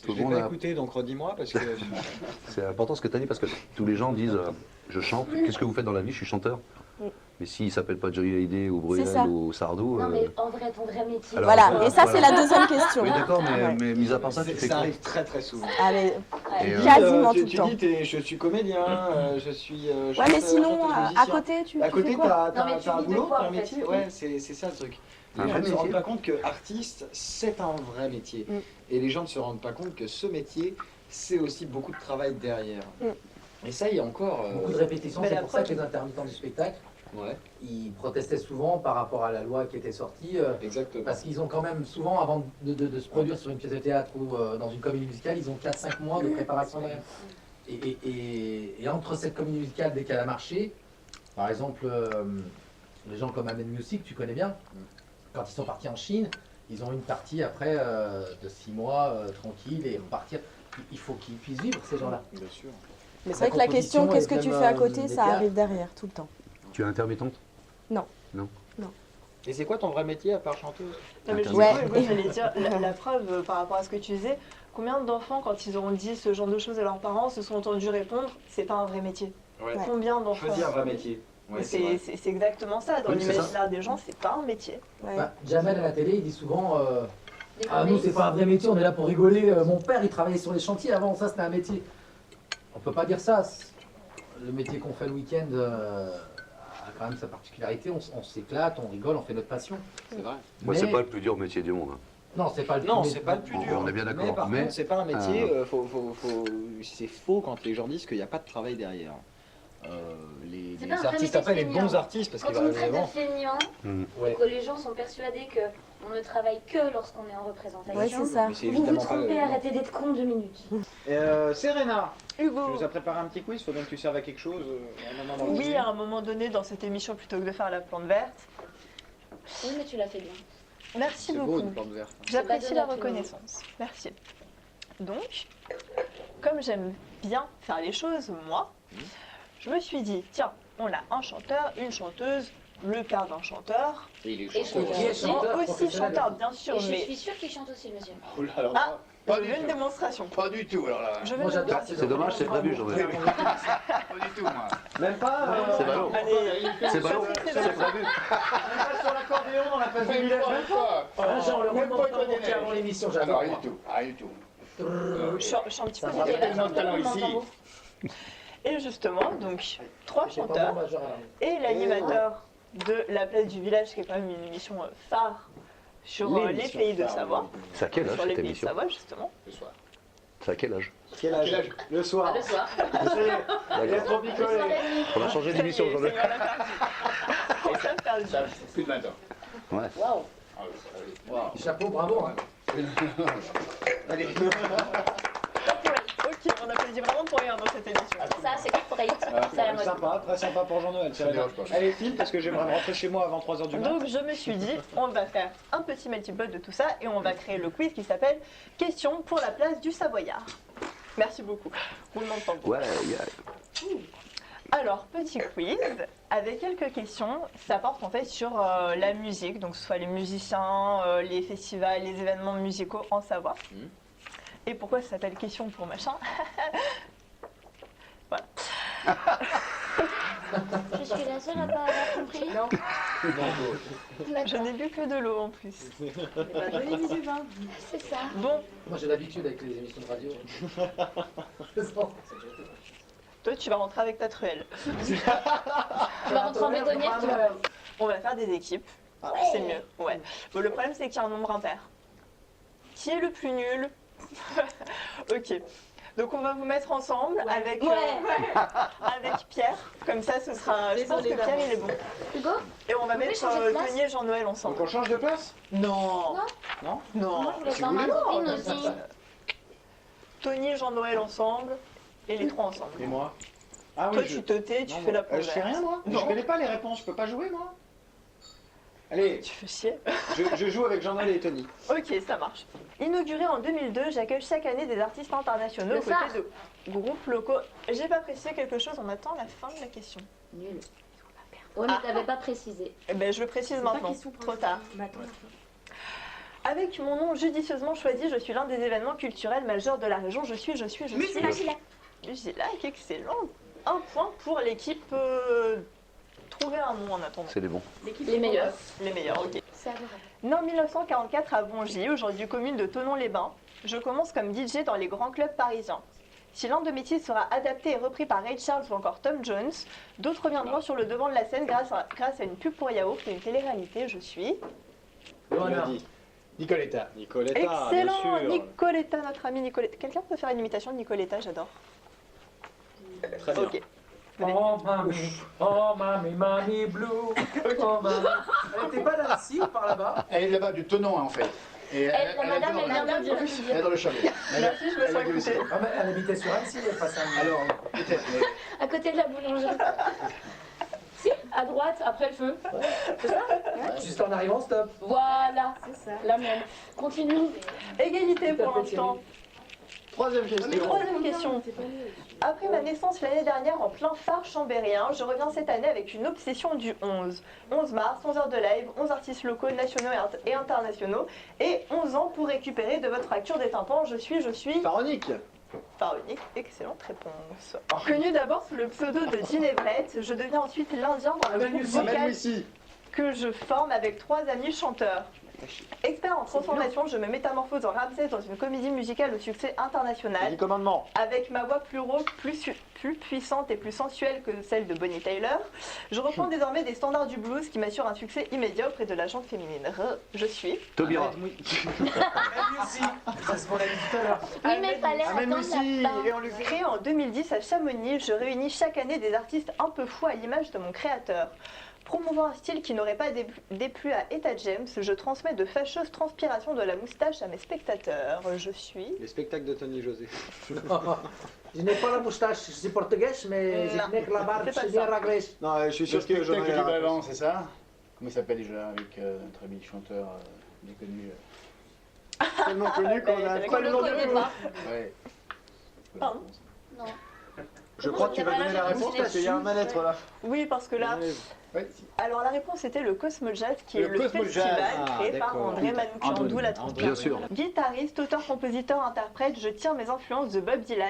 Speaker 2: Je
Speaker 6: Tout le
Speaker 2: l'ai
Speaker 6: monde
Speaker 2: pas
Speaker 6: a-
Speaker 2: écouté, donc redis-moi parce que.
Speaker 6: C'est important ce que tu as dit parce que tous les gens disent je chante, qu'est-ce que vous faites dans la vie? Je suis chanteur.
Speaker 3: Mm.
Speaker 6: Mais s'il ne s'appelle pas Johnny Hallyday ou
Speaker 3: C'est ça.
Speaker 6: Bruel ou Sardou.
Speaker 4: Non, mais en vrai, ton vrai métier.
Speaker 6: Alors,
Speaker 3: Voilà, et ça, c'est
Speaker 6: voilà.
Speaker 3: la deuxième question.
Speaker 6: Oui, d'accord,
Speaker 3: Ouais.
Speaker 6: mais mis à part ça, tu fais
Speaker 2: Ça
Speaker 6: quoi?
Speaker 2: arrive très très souvent.
Speaker 3: Ah, mais
Speaker 6: Et,
Speaker 3: quasiment
Speaker 2: tu,
Speaker 3: tout le
Speaker 2: tu
Speaker 3: temps.
Speaker 2: dis, je suis comédien, je suis.
Speaker 3: Ouais,
Speaker 2: chanteur,
Speaker 3: mais sinon,
Speaker 2: chanteuse,
Speaker 3: à
Speaker 2: musicien.
Speaker 3: côté, tu
Speaker 2: À
Speaker 3: fais
Speaker 2: côté,
Speaker 3: quoi?
Speaker 2: t'as
Speaker 4: Non, mais tu
Speaker 2: t'as un
Speaker 4: vis de
Speaker 2: boulot,
Speaker 4: quoi,
Speaker 2: t'as un
Speaker 4: en fait?
Speaker 2: métier. Ouais, c'est ça le truc.
Speaker 6: Un
Speaker 2: Les gens
Speaker 6: vrai
Speaker 2: ne se rendent
Speaker 6: métier.
Speaker 2: pas compte que artiste, c'est un vrai métier.
Speaker 3: Mm.
Speaker 2: Et les gens ne se rendent pas compte que ce métier, c'est aussi beaucoup de travail derrière. Et ça, il y a encore.
Speaker 5: Beaucoup de répétitions,
Speaker 1: Mais
Speaker 5: c'est
Speaker 1: la
Speaker 5: pour ça que
Speaker 1: preuve-
Speaker 5: les intermittents du spectacle,
Speaker 2: Ouais,
Speaker 5: ils protestaient souvent par rapport à la loi qui était sortie,
Speaker 2: exactement.
Speaker 5: parce qu'ils ont quand même souvent, avant de se produire sur une pièce de théâtre ou dans une comédie musicale, ils ont 4-5 mois de préparation derrière. Et entre cette comédie musicale, dès qu'elle a marché, par exemple, les gens comme Amen Music, tu connais bien, quand ils sont partis en Chine, ils ont une partie après de 6 mois tranquille et repartir. Il faut qu'ils puissent vivre, ces gens-là.
Speaker 2: Bien sûr.
Speaker 3: Mais c'est
Speaker 5: La
Speaker 3: vrai que la question,
Speaker 5: composition
Speaker 3: qu'est-ce que
Speaker 5: et
Speaker 3: tu
Speaker 5: même,
Speaker 3: fais à côté,
Speaker 5: des
Speaker 3: ça
Speaker 5: théâtres.
Speaker 3: arrive derrière, tout le temps.
Speaker 6: Tu es intermittente?
Speaker 2: Et c'est quoi ton vrai métier à part chanteuse?
Speaker 1: Non, mais
Speaker 6: Ouais.
Speaker 1: justement, moi, j'allais dire, la preuve par rapport à ce que tu disais, combien d'enfants, quand ils auront dit ce genre de choses à leurs parents, se sont entendus répondre c'est pas un vrai métier?
Speaker 2: Ouais.
Speaker 1: Combien d'enfants?
Speaker 2: Choisir un vrai métier. Ouais,
Speaker 1: Mais
Speaker 2: c'est vrai.
Speaker 1: c'est exactement ça, dans
Speaker 6: Oui, c'est ça.
Speaker 1: l'imaginaire des gens, c'est pas un métier.
Speaker 3: Ouais.
Speaker 5: Bah, Jamel à la télé, il dit souvent
Speaker 4: Des
Speaker 5: ah, nous, c'est pas un vrai métier, on est là pour rigoler. Mon père, il travaillait sur les chantiers avant, ça, c'était un métier. On peut pas dire ça. Le métier qu'on fait le week-end a quand même sa particularité. On s'éclate, on rigole, on fait notre passion.
Speaker 2: C'est vrai.
Speaker 6: Moi,
Speaker 5: Mais-
Speaker 6: c'est pas le plus dur métier du monde. hein.
Speaker 5: Non, c'est pas le
Speaker 2: Non,
Speaker 5: plus-
Speaker 2: c'est pas le plus dur.
Speaker 6: On est bien d'accord.
Speaker 2: Mais par
Speaker 6: Mais,
Speaker 2: contre, c'est pas un métier. C'est faux quand les gens disent qu'il n'y a pas de travail derrière.
Speaker 4: C'est
Speaker 10: les
Speaker 4: pas un vrai
Speaker 10: artistes
Speaker 4: métier
Speaker 10: après, les
Speaker 4: feignant.
Speaker 10: bons artistes, parce
Speaker 4: Quand
Speaker 10: qu'il
Speaker 4: on
Speaker 10: va
Speaker 4: nous traite de
Speaker 10: vraiment.
Speaker 4: feignants,
Speaker 10: Ouais.
Speaker 4: que les gens sont persuadés qu'on ne travaille que lorsqu'on est en représentation.
Speaker 3: Ouais, c'est ça.
Speaker 10: Mais c'est
Speaker 4: Vous vous
Speaker 10: évidemment pas.
Speaker 4: trompez, arrêtez d'être con 2 minutes.
Speaker 9: Serena, tu
Speaker 1: Hugo.
Speaker 9: nous as préparé un petit quiz, faut bien que tu serves à quelque chose à un moment dans le
Speaker 1: Oui,
Speaker 9: dîner.
Speaker 1: à un moment donné dans cette émission, plutôt que de faire la plante verte.
Speaker 4: Oui, mais tu l'as fait bien.
Speaker 1: Merci
Speaker 10: C'est beau
Speaker 1: beaucoup.
Speaker 10: une plante verte.
Speaker 1: J'apprécie
Speaker 4: C'est
Speaker 1: la
Speaker 4: pas donné à tout le monde.
Speaker 1: reconnaissance. Merci. Donc, comme j'aime bien faire les choses, moi, je me suis dit, tiens, on a un chanteur, une chanteuse, le père d'un chanteur,
Speaker 7: Et il est
Speaker 4: Et
Speaker 7: chanteur.
Speaker 4: chanteur.
Speaker 5: Qui est
Speaker 1: et
Speaker 5: chanteur
Speaker 1: aussi
Speaker 5: professionnel.
Speaker 1: chanteur, bien sûr,
Speaker 4: Et je
Speaker 1: mais
Speaker 4: suis sûre qu'il chante aussi, le monsieur.
Speaker 7: Oh là là,
Speaker 1: Ah,
Speaker 7: pas
Speaker 1: je
Speaker 7: du
Speaker 1: veux une
Speaker 7: tout.
Speaker 1: démonstration.
Speaker 7: Pas du tout, alors là.
Speaker 1: Je veux
Speaker 5: Moi
Speaker 1: une
Speaker 5: j'adore.
Speaker 1: démonstration.
Speaker 6: C'est dommage, c'est prévu, j'en ai.
Speaker 7: Pas du tout, moi.
Speaker 9: Même pas
Speaker 6: C'est ballot.
Speaker 1: Allez,
Speaker 6: C'est ballot, c'est prévu.
Speaker 9: même pas sur l'accordéon dans la place du village. Même pas.
Speaker 5: Ah, genre le
Speaker 7: Même pas
Speaker 5: remontant
Speaker 7: une
Speaker 5: pour avant l'émission,
Speaker 7: Ah non,
Speaker 5: j'adore.
Speaker 7: rien du tout. Rien du tout.
Speaker 1: je suis un petit peu
Speaker 5: Ça me
Speaker 7: Il y a
Speaker 5: rappelle
Speaker 7: tellement de talent ici.
Speaker 1: Et justement, donc, 3
Speaker 5: J'ai pas
Speaker 1: chanteurs
Speaker 5: mon majeur à la main.
Speaker 1: et l'animateur de La Place du Village, qui est quand même une émission phare sur les
Speaker 9: L'émission
Speaker 1: pays de
Speaker 9: phare,
Speaker 1: Savoie.
Speaker 6: C'est à quel âge
Speaker 1: Sur les
Speaker 6: cette
Speaker 1: pays de
Speaker 6: émission
Speaker 1: Savoie, justement.
Speaker 7: Ce soir.
Speaker 6: C'est à quel âge
Speaker 9: Quel âge Le soir.
Speaker 4: Le soir.
Speaker 9: Il a trop
Speaker 4: Le
Speaker 9: picolé.
Speaker 4: soir la nuit.
Speaker 6: On a changé d'émission, j'en ai.
Speaker 1: Et ça me perdu.
Speaker 7: Ça fait plus de 20 ans.
Speaker 6: Ouais.
Speaker 4: Waouh.
Speaker 7: Ah oui, allez.
Speaker 5: Chapeau, bravo. hein.
Speaker 9: Allez.
Speaker 1: Ok, on applaudit vraiment pour rien dans cette émission.
Speaker 4: Ça, c'est corporate. C'est à la mode.
Speaker 9: Sympa, très sympa pour Jean-Noël.
Speaker 7: Ça me dérange pas.
Speaker 9: Allez, file, parce que j'aimerais me rentrer chez moi avant 3h du matin.
Speaker 1: Donc je me suis dit, on va faire un petit melting pot de tout ça et on va créer le quiz qui s'appelle Question pour la place du Savoyard. Merci beaucoup. Roulement de tambour.
Speaker 6: Ouais,
Speaker 1: Alors, petit quiz avec quelques questions. Ça porte en fait sur la musique, donc que ce soit les musiciens, les festivals, les événements musicaux en Savoie. Et pourquoi ça s'appelle Question pour machin? Voilà.
Speaker 4: Je suis la seule à pas avoir compris. Non.
Speaker 1: Je n'ai bu que de l'eau en plus.
Speaker 3: Donnez-lui du vin.
Speaker 4: C'est ça.
Speaker 1: Bon,
Speaker 5: Moi j'ai l'habitude avec les émissions de radio.
Speaker 1: toi tu vas rentrer avec ta truelle.
Speaker 4: Tu vas rentrer en bétonnière, tu vas.
Speaker 1: On va faire des équipes. C'est mieux. Ouais. Bon, le problème c'est qu'il y a un nombre impair. Qui est le plus nul? Ok. Donc on va vous mettre ensemble avec, avec Pierre. Comme ça ce sera. Je pense que Pierre il est bon.
Speaker 4: Hugo.
Speaker 1: Et on va
Speaker 4: pouvez
Speaker 1: mettre
Speaker 4: changer de place
Speaker 1: Tony et Jean-Noël
Speaker 9: Donc
Speaker 1: ensemble.
Speaker 9: on change de place?
Speaker 1: Non.
Speaker 9: Non
Speaker 1: Non.
Speaker 4: Moi, je voulais
Speaker 9: si
Speaker 4: faire
Speaker 9: vous
Speaker 4: ma
Speaker 9: voulez.
Speaker 4: copine aussi.
Speaker 1: Tony et Jean-Noël ensemble. Et les trois ensemble.
Speaker 9: Et moi? Ah
Speaker 1: Toi
Speaker 9: oui,
Speaker 1: tu te tais, tu
Speaker 9: non,
Speaker 1: fais la
Speaker 9: moi,
Speaker 1: plongée.
Speaker 9: je fais rien moi.
Speaker 1: Non.
Speaker 9: Je connais pas les réponses, je peux pas jouer moi. Allez,
Speaker 1: Tu fais chier.
Speaker 9: je joue avec Jean-Noël et Tony.
Speaker 1: Ok, ça marche. Inauguré en 2002, j'accueille chaque année des artistes internationaux
Speaker 4: Le
Speaker 1: aux
Speaker 4: phare.
Speaker 1: côtés de groupes locaux. J'ai pas précisé quelque chose, on attend la fin de la question.
Speaker 4: Nul. Ouais, mais t'avais pas précisé.
Speaker 1: Eh ben, je le précise maintenant, trop tard. Avec mon nom judicieusement choisi, je suis l'un des événements culturels majeurs de la région. Je suis. Musilac, excellent. Un point pour l'équipe. Trouver un nom en attendant.
Speaker 6: c'est des bons.
Speaker 4: Les meilleurs.
Speaker 1: Les meilleurs, ok.
Speaker 4: C'est adorable.
Speaker 1: Né en 1944 à Bongy, aujourd'hui commune de Thonon-les-Bains, je commence comme DJ dans les grands clubs parisiens. Si l'un de mes titres sera adapté et repris par Ray Charles ou encore Tom Jones, d'autres viendront sur le devant de la scène grâce à une pub pour yaourt et une télé-réalité. Je suis...
Speaker 10: Johanna. Nicoletta.
Speaker 9: Nicoletta,
Speaker 1: Excellent,
Speaker 9: bien sûr.
Speaker 1: Nicoletta, notre ami Nicoletta. Quelqu'un peut faire une imitation de Nicoletta, j'adore.
Speaker 9: Très bien.
Speaker 1: Ok.
Speaker 5: Oh mamie blue. Oh mamie. Elle était pas là, si, par là-bas.
Speaker 7: Elle est là-bas du Thonon, en fait. Et
Speaker 4: La madame, elle vient de dire.
Speaker 7: Elle est dans le chalet.
Speaker 1: Merci, je me sens écoutée.
Speaker 5: Ah, mais elle habitait sur Annecy, elle passe un.
Speaker 7: Alors, peut-être, mais
Speaker 4: À côté de la boulangerie. Si, à droite, après le feu. C'est ça
Speaker 5: Juste en arrivant, stop.
Speaker 4: Voilà. C'est ça. La même. Continue.
Speaker 1: Égalité pour l'instant.
Speaker 9: troisième question.
Speaker 1: Troisième question. Après ma naissance l'année dernière en plein phare chambérien, je reviens cette année avec une obsession du 11. 11 mars, 11 heures de live, 11 artistes locaux, nationaux et internationaux, et 11 ans pour récupérer de votre fracture des tympans. Je suis...
Speaker 9: Pharaonique.
Speaker 1: Pharaonique, excellente réponse. Connu d'abord sous le pseudo de Jean Everett, je deviens ensuite l'Indien dans le groupe vocal
Speaker 9: ici.
Speaker 1: que je forme avec 3 amis chanteurs. Expert en transformation, je me métamorphose en Ramsès dans une comédie musicale au succès international.
Speaker 7: Les commandements.
Speaker 1: Avec ma voix plus rauque, plus puissante et plus sensuelle que celle de Bonnie Tyler, je reprends désormais des standards du blues qui m'assurent un succès immédiat auprès de la chante féminine. Je suis...
Speaker 6: Taubira.
Speaker 10: C'est ce qu'on a dit tout à l'heure.
Speaker 4: Oui, mais fallait attendre la fin.
Speaker 1: Et on le crée en 2010 à Chamonix. Je réunis chaque année des artistes un peu fous à l'image de mon créateur. Promouvant un style qui n'aurait pas déplu à Etta James, je transmets de fâcheuses transpirations de la moustache à mes spectateurs. Je suis...
Speaker 10: Les spectacles de Tony José.
Speaker 11: Je n'ai pas la moustache, je suis portugais, mais je n'ai que la barbe,
Speaker 1: c'est pas
Speaker 11: c'est bien
Speaker 1: ça.
Speaker 11: réglé.
Speaker 10: Non, je suis sûr que j'en ai
Speaker 7: spectacle du
Speaker 10: la
Speaker 7: Bavant, c'est ça? Comment il s'appelle déjà avec un très bel chanteur bien connu?
Speaker 10: tellement connu qu'on a
Speaker 1: avec
Speaker 10: pas
Speaker 4: On
Speaker 10: le
Speaker 4: le
Speaker 10: nom
Speaker 4: connaît
Speaker 10: de
Speaker 4: pas.
Speaker 7: Ouais.
Speaker 1: Pardon.
Speaker 4: Non.
Speaker 10: Je crois que tu vas donner la réponse parce qu'il y a un mal-être là.
Speaker 1: Oui, parce que là...
Speaker 7: Ouais.
Speaker 1: Alors la réponse était le Cosmo Jazz, qui est
Speaker 10: Le
Speaker 1: le
Speaker 10: Cosmo
Speaker 1: festival
Speaker 10: Jazz.
Speaker 1: créé
Speaker 10: Ah,
Speaker 1: par
Speaker 10: d'accord.
Speaker 1: André Manoukian, d'où la transpiration.
Speaker 6: Bien sûr.
Speaker 1: Guitariste, auteur, compositeur, interprète, je tire mes influences de Bob Dylan,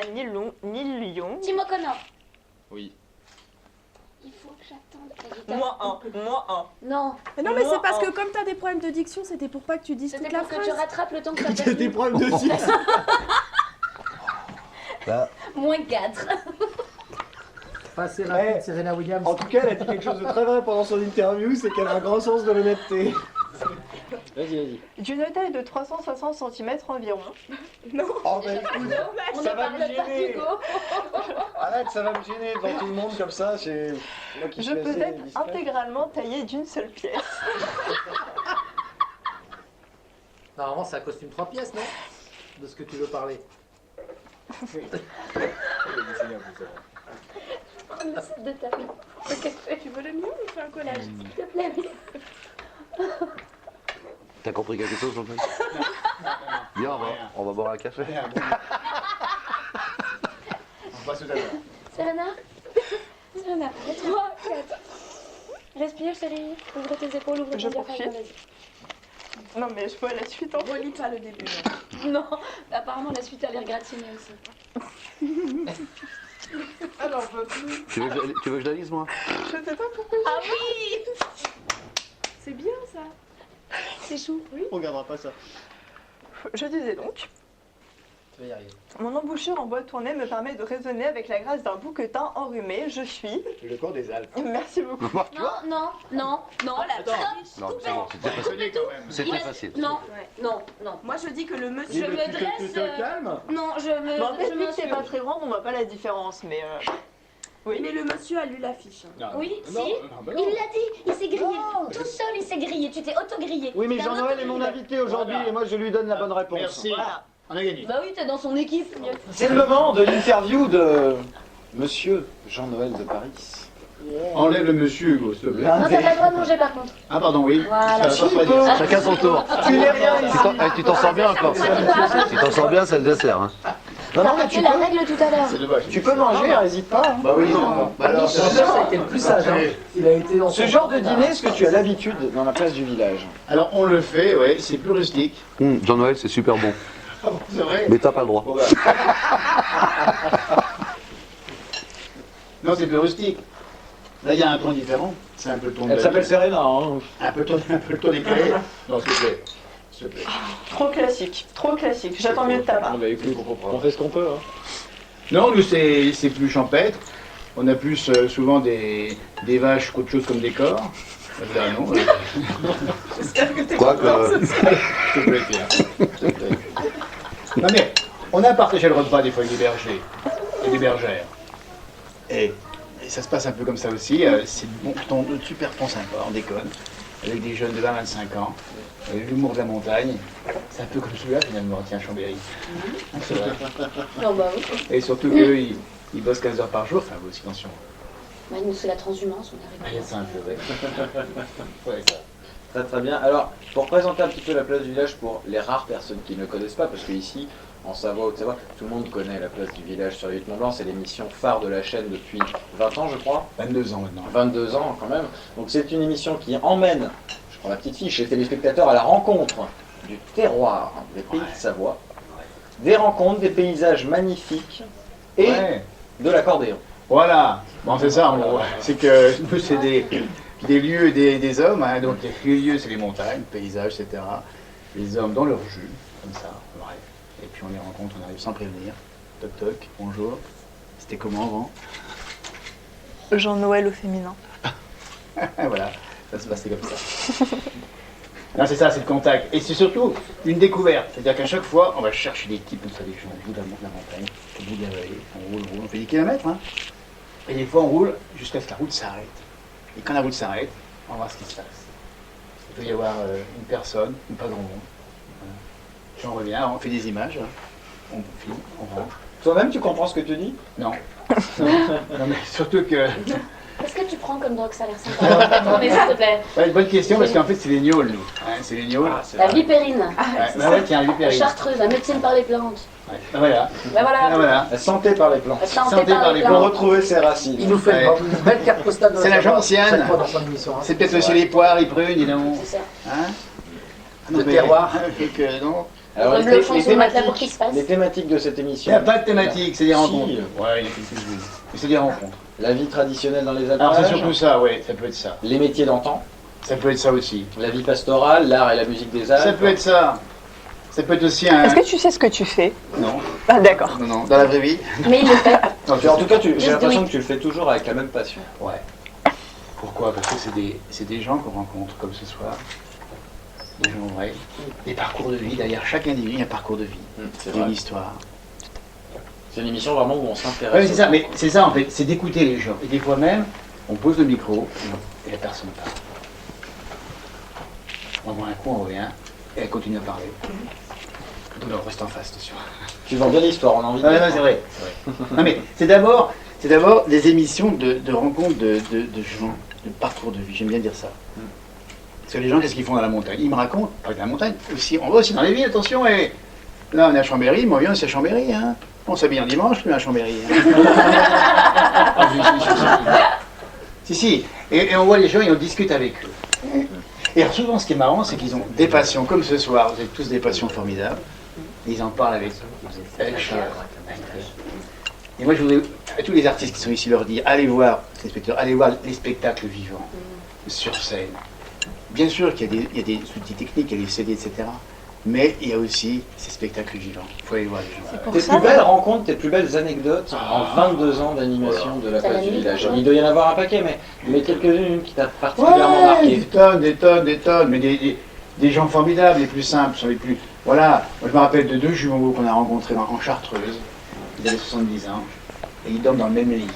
Speaker 1: Neil Young.
Speaker 4: Tim O'Connor.
Speaker 2: Oui.
Speaker 4: Il faut que j'attende ta guitare.
Speaker 1: Moi un.
Speaker 4: Non,
Speaker 3: Mais non, mais
Speaker 1: Moi,
Speaker 3: c'est parce
Speaker 1: un.
Speaker 3: que comme t'as des problèmes de diction, c'était pour pas que tu dises
Speaker 4: c'était
Speaker 3: toute la
Speaker 4: pour que
Speaker 3: phrase.
Speaker 4: tu rattrapes le temps que ça
Speaker 10: T'as des
Speaker 4: perdu.
Speaker 10: problèmes de diction.
Speaker 4: Moins 4.
Speaker 11: Passez
Speaker 10: Ouais.
Speaker 11: rapide, Serena Williams.
Speaker 10: En tout cas, elle a dit quelque chose de très vrai pendant son interview, c'est qu'elle a un grand sens de l'honnêteté. Vas-y.
Speaker 1: D'une taille de 360 cm environ.
Speaker 10: Oh bah écoute,
Speaker 4: On
Speaker 10: ça
Speaker 4: ne
Speaker 10: va
Speaker 4: parle
Speaker 10: me
Speaker 4: pas
Speaker 10: gêner.
Speaker 4: Hugo.
Speaker 10: Arrête, ça va me gêner devant tout le monde comme ça, c'est... moi qui
Speaker 1: Je
Speaker 10: suis
Speaker 1: peux
Speaker 10: assez
Speaker 1: être
Speaker 10: discret.
Speaker 1: intégralement taillée d'une seule pièce.
Speaker 11: Normalement, c'est un costume 3 pièces, non? De ce que tu veux parler.
Speaker 4: Prends le set de ta vie.
Speaker 3: Tu veux le mien ou tu fais un collage
Speaker 4: S'il te plaît.
Speaker 6: T'as compris quelque chose, Jean-Claude? Viens, on va boire un café.
Speaker 7: On passe tout à l'heure.
Speaker 4: Serena. Serena. 3, 4. Respire, chérie. Ouvre tes épaules, ouvre
Speaker 1: Je
Speaker 4: ton diaphragme.
Speaker 1: poursuis.
Speaker 4: Vas-y.
Speaker 1: Non mais je vois la suite en fait.
Speaker 3: Relis pas le début.
Speaker 4: Non, apparemment la suite a l'air gratinée aussi.
Speaker 1: Alors je veux plus.
Speaker 6: Tu veux que je la lise, moi?
Speaker 1: Je sais pas pourquoi.
Speaker 4: Ah oui.
Speaker 3: C'est bien ça.
Speaker 4: C'est chou.
Speaker 10: On regardera pas ça.
Speaker 1: Je disais donc.
Speaker 11: Tu vas y arriver.
Speaker 1: Mon embouchure en bois tourné me permet de raisonner avec la grâce d'un bouquetin enrhumé. Je suis...
Speaker 10: Le corps des Alpes.
Speaker 1: Merci beaucoup.
Speaker 4: Non, la
Speaker 6: Non, c'est bon, c'est très facile.
Speaker 7: Quand même.
Speaker 6: C'est très facile.
Speaker 4: Non,
Speaker 3: Ouais.
Speaker 4: non.
Speaker 3: Moi je dis que le
Speaker 4: Je
Speaker 3: monsieur.
Speaker 4: me
Speaker 10: Tu
Speaker 4: dresse.
Speaker 10: te calmes.
Speaker 4: Non, je me.
Speaker 1: Bon, en fait,
Speaker 4: je
Speaker 1: vu que c'est
Speaker 4: m'assure.
Speaker 1: pas très grand, on voit pas la différence, mais... Oui.
Speaker 3: Mais le monsieur a lu l'affiche.
Speaker 7: Non,
Speaker 4: Oui,
Speaker 7: non,
Speaker 4: si.
Speaker 7: non, bah non.
Speaker 4: Il l'a dit, il s'est grillé. Tout seul, il s'est grillé. Tu t'es auto-grillé.
Speaker 10: Oui, mais
Speaker 4: T'es un
Speaker 10: Jean-Noël est mon
Speaker 4: auto-grillé.
Speaker 10: invité aujourd'hui
Speaker 7: Voilà.
Speaker 10: et moi je lui donne la bonne réponse.
Speaker 7: Merci.
Speaker 1: Voilà.
Speaker 7: On a gagné.
Speaker 4: Bah oui, t'es dans son équipe.
Speaker 2: C'est le moment de l'interview de Monsieur Jean-Noël de Paris.
Speaker 7: Enlève le monsieur, Hugo, s'il te plaît.
Speaker 4: Non, t'as pas le droit de manger par contre.
Speaker 7: Ah, pardon, oui.
Speaker 4: Voilà.
Speaker 7: Ça va pas dire.
Speaker 6: Chacun son tour.
Speaker 10: Tu n'es rien ici.
Speaker 6: Tu t'en sors bien encore. Tu t'en sors bien, c'est le dessert. Hein.
Speaker 10: Non,
Speaker 4: T'as
Speaker 10: non, mais
Speaker 4: raté
Speaker 10: tu
Speaker 4: la
Speaker 10: peux,
Speaker 4: règle tout à l'heure.
Speaker 7: C'est dommage.
Speaker 10: tu peux manger, n'hésite pas. hein.
Speaker 7: Bah oui, non. Bah alors,
Speaker 11: Ça a été le plus sage. Hein. Il a été dans
Speaker 10: Ce
Speaker 11: son
Speaker 10: genre de
Speaker 11: coin,
Speaker 10: dîner, est-ce que tu as l'habitude dans la place du village?
Speaker 7: alors, on le fait, ouais, c'est plus rustique.
Speaker 6: Jean-Noël, c'est super bon.
Speaker 7: C'est vrai.
Speaker 6: Mais t'as pas le droit.
Speaker 7: Bon, bah. Non, c'est plus rustique. Là, il y a un ton différent. C'est un peu le ton de
Speaker 10: Elle
Speaker 7: la
Speaker 10: s'appelle
Speaker 7: vie.
Speaker 10: Serena. Hein.
Speaker 7: Un peu le ton éclairé. Non, s'il te plaît. S'il te plaît.
Speaker 1: Trop classique, trop classique. J'attends mieux de ta part.
Speaker 10: Bah écoute, on fait ce qu'on peut. Hein.
Speaker 7: Non, nous, c'est plus champêtre. On a plus souvent des vaches qu'autre chose comme décor. Là, non.
Speaker 6: Quoi que.
Speaker 7: S'il te plaît, Pierre. S'il te plaît. Non, mais on a partagé le repas des fois avec des bergers et des bergères. Et ça se passe un peu comme ça aussi. C'est de super ton sympa, on déconne. Avec des jeunes de 20-25 ans. L'humour de la montagne. C'est un peu comme celui-là finalement, tiens, Chambéry. C'est vrai.
Speaker 4: Non, bah oui.
Speaker 7: Et surtout qu'eux, ils bossent 15 heures par jour. Enfin, vous aussi, attention.
Speaker 4: Ouais, nous, c'est la transhumance, on
Speaker 7: Il
Speaker 4: arrive
Speaker 7: y a ça un peu, ouais. Ouais.
Speaker 2: Très très bien. Alors, pour présenter un petit peu la place du village pour les rares personnes qui ne connaissent pas, parce qu'ici, en Savoie, Haute-Savoie, tout le monde connaît la place du village sur 8 Mont-Blanc, c'est l'émission phare de la chaîne depuis 20 ans, je crois.
Speaker 7: 22 ans maintenant.
Speaker 2: 22 ans quand même. Donc c'est une émission qui emmène, je prends la petite fiche, les téléspectateurs à la rencontre du terroir des pays de Savoie, des rencontres, des paysages magnifiques et
Speaker 7: Ouais.
Speaker 2: de l'accordéon.
Speaker 7: Voilà, bon c'est ça en gros. C'est que nous c'est des des lieux et des hommes. Hein. Donc les lieux, c'est les montagnes, paysages, etc. Les hommes dans leur jus, comme ça, bref. Et puis on les rencontre, on arrive sans prévenir. Toc toc, bonjour. C'était comment avant?
Speaker 1: Jean-Noël au féminin.
Speaker 7: Voilà, ça se passait comme ça. Non, c'est ça, c'est le contact. Et c'est surtout une découverte. C'est-à-dire qu'à chaque fois, on va chercher des types, comme ça, des gens au bout de la montagne, au bout de la vallée. On roule, on fait des kilomètres. Hein. Et des fois, on roule jusqu'à ce que la route s'arrête. Et quand la route s'arrête, on va voir ce qui se passe. Il peut y avoir une personne, ou pas grand monde. Voilà. Puis on revient, on fait des images, hein. On filme, on rentre.
Speaker 10: Toi-même, tu comprends ce que tu dis?
Speaker 7: Non. Non, mais surtout que...
Speaker 4: Qu'est-ce que tu prends comme drogue? Ça a l'air sympa. Mais s'il te plaît.
Speaker 7: Ouais, une bonne question, parce qu'en fait, c'est les gnôles, nous. Hein, c'est les gnôles.
Speaker 4: La vipérine.
Speaker 7: Ouais, tiens, la vipérine.
Speaker 4: La chartreuse, la médecine par les plantes.
Speaker 7: Ouais. Ah, voilà.
Speaker 4: Ben voilà.
Speaker 7: Ah, voilà.
Speaker 10: La santé par les plantes.
Speaker 4: La santé par les
Speaker 10: Pour
Speaker 4: plantes.
Speaker 10: retrouver ses racines.
Speaker 5: Il nous fait
Speaker 7: Ouais.
Speaker 5: une belle carte postale de
Speaker 7: C'est la gentiane.
Speaker 5: chaque fois dans son émission. Hein.
Speaker 7: C'est peut-être aussi les poires, les prunes, dis donc.
Speaker 4: C'est ça.
Speaker 7: Hein?
Speaker 5: Le terroir.
Speaker 7: Non.
Speaker 10: Alors,
Speaker 4: Comme le fond sous le matelas pour qu'il se passe.
Speaker 10: les thématiques de cette
Speaker 7: Il
Speaker 10: émission.
Speaker 7: n'y a pas de thématique, c'est des
Speaker 10: Si.
Speaker 7: rencontres. Ouais, il y a quelques-unes. Mais c'est des rencontres.
Speaker 10: La vie traditionnelle dans les
Speaker 7: Alors c'est
Speaker 10: alpages.
Speaker 7: surtout ça, ouais, ça peut être ça.
Speaker 10: Les métiers d'antan.
Speaker 7: Ça peut être ça aussi.
Speaker 10: La vie pastorale, l'art et la musique des Alpes.
Speaker 7: Ça peut être ça. Ça peut être aussi un...
Speaker 1: Est-ce que tu sais ce que tu fais?
Speaker 7: Non,
Speaker 1: Ah, d'accord.
Speaker 7: non, non, dans la vraie vie.
Speaker 4: Mais il le fait.
Speaker 7: Non,
Speaker 10: En tout cas, j'ai
Speaker 4: Just do
Speaker 10: l'impression
Speaker 4: it.
Speaker 10: que tu le fais toujours avec la même passion.
Speaker 7: Ouais. Pourquoi? Parce que c'est des gens qu'on rencontre comme ce soir. Des gens vrais. Des parcours de vie. Derrière chaque individu, il y a un parcours de vie.
Speaker 10: C'est
Speaker 7: Il y a
Speaker 10: vrai.
Speaker 7: une histoire.
Speaker 10: C'est une émission vraiment où on s'intéresse.
Speaker 7: Ouais, c'est ça, mais c'est ça en fait, c'est d'écouter les gens. Et des fois même, on pose le micro et la personne parle. On voit un coup, on revient, et elle continue à parler. Donc on reste en face, attention.
Speaker 10: Tu vends bien l'histoire, on a envie de
Speaker 7: Non,
Speaker 10: dire.
Speaker 7: non, c'est vrai. Non mais c'est d'abord des émissions de rencontres de gens, de parcours de vie, j'aime bien dire ça. Parce que les gens, qu'est-ce qu'ils font dans la montagne? Ils me racontent, pas de la montagne, aussi, on va aussi dans les villes, attention, et là on est à Chambéry, moi on vient aussi à Chambéry, hein. On s'habille en dimanche, mais à Chambéry. Hein. Ah, si. Et on voit les gens et on discute avec eux. Et alors souvent, ce qui est marrant, c'est qu'ils ont des passions, comme ce soir, vous avez tous des passions formidables. Et ils en parlent avec chaleur. Et moi, je voudrais, à tous les artistes qui sont ici, leur dire, allez voir les spectacles vivants, sur scène. Bien sûr qu'il y a des outils techniques, il y a des CD, etc. Mais il y a aussi ces spectacles vivants. Il faut aller voir les gens.
Speaker 10: Tes plus belles rencontres, tes plus belles anecdotes en 22 ans d'animation de la place du village. Il doit y en avoir un paquet, mais quelques-unes qui t'a particulièrement marqué.
Speaker 7: Des tonnes, mais des gens formidables, les plus simples sont les plus... Voilà, moi je me rappelle de deux jumeaux qu'on a rencontrés en Chartreuse, ils avaient 70 ans, et ils dorment dans le même lit.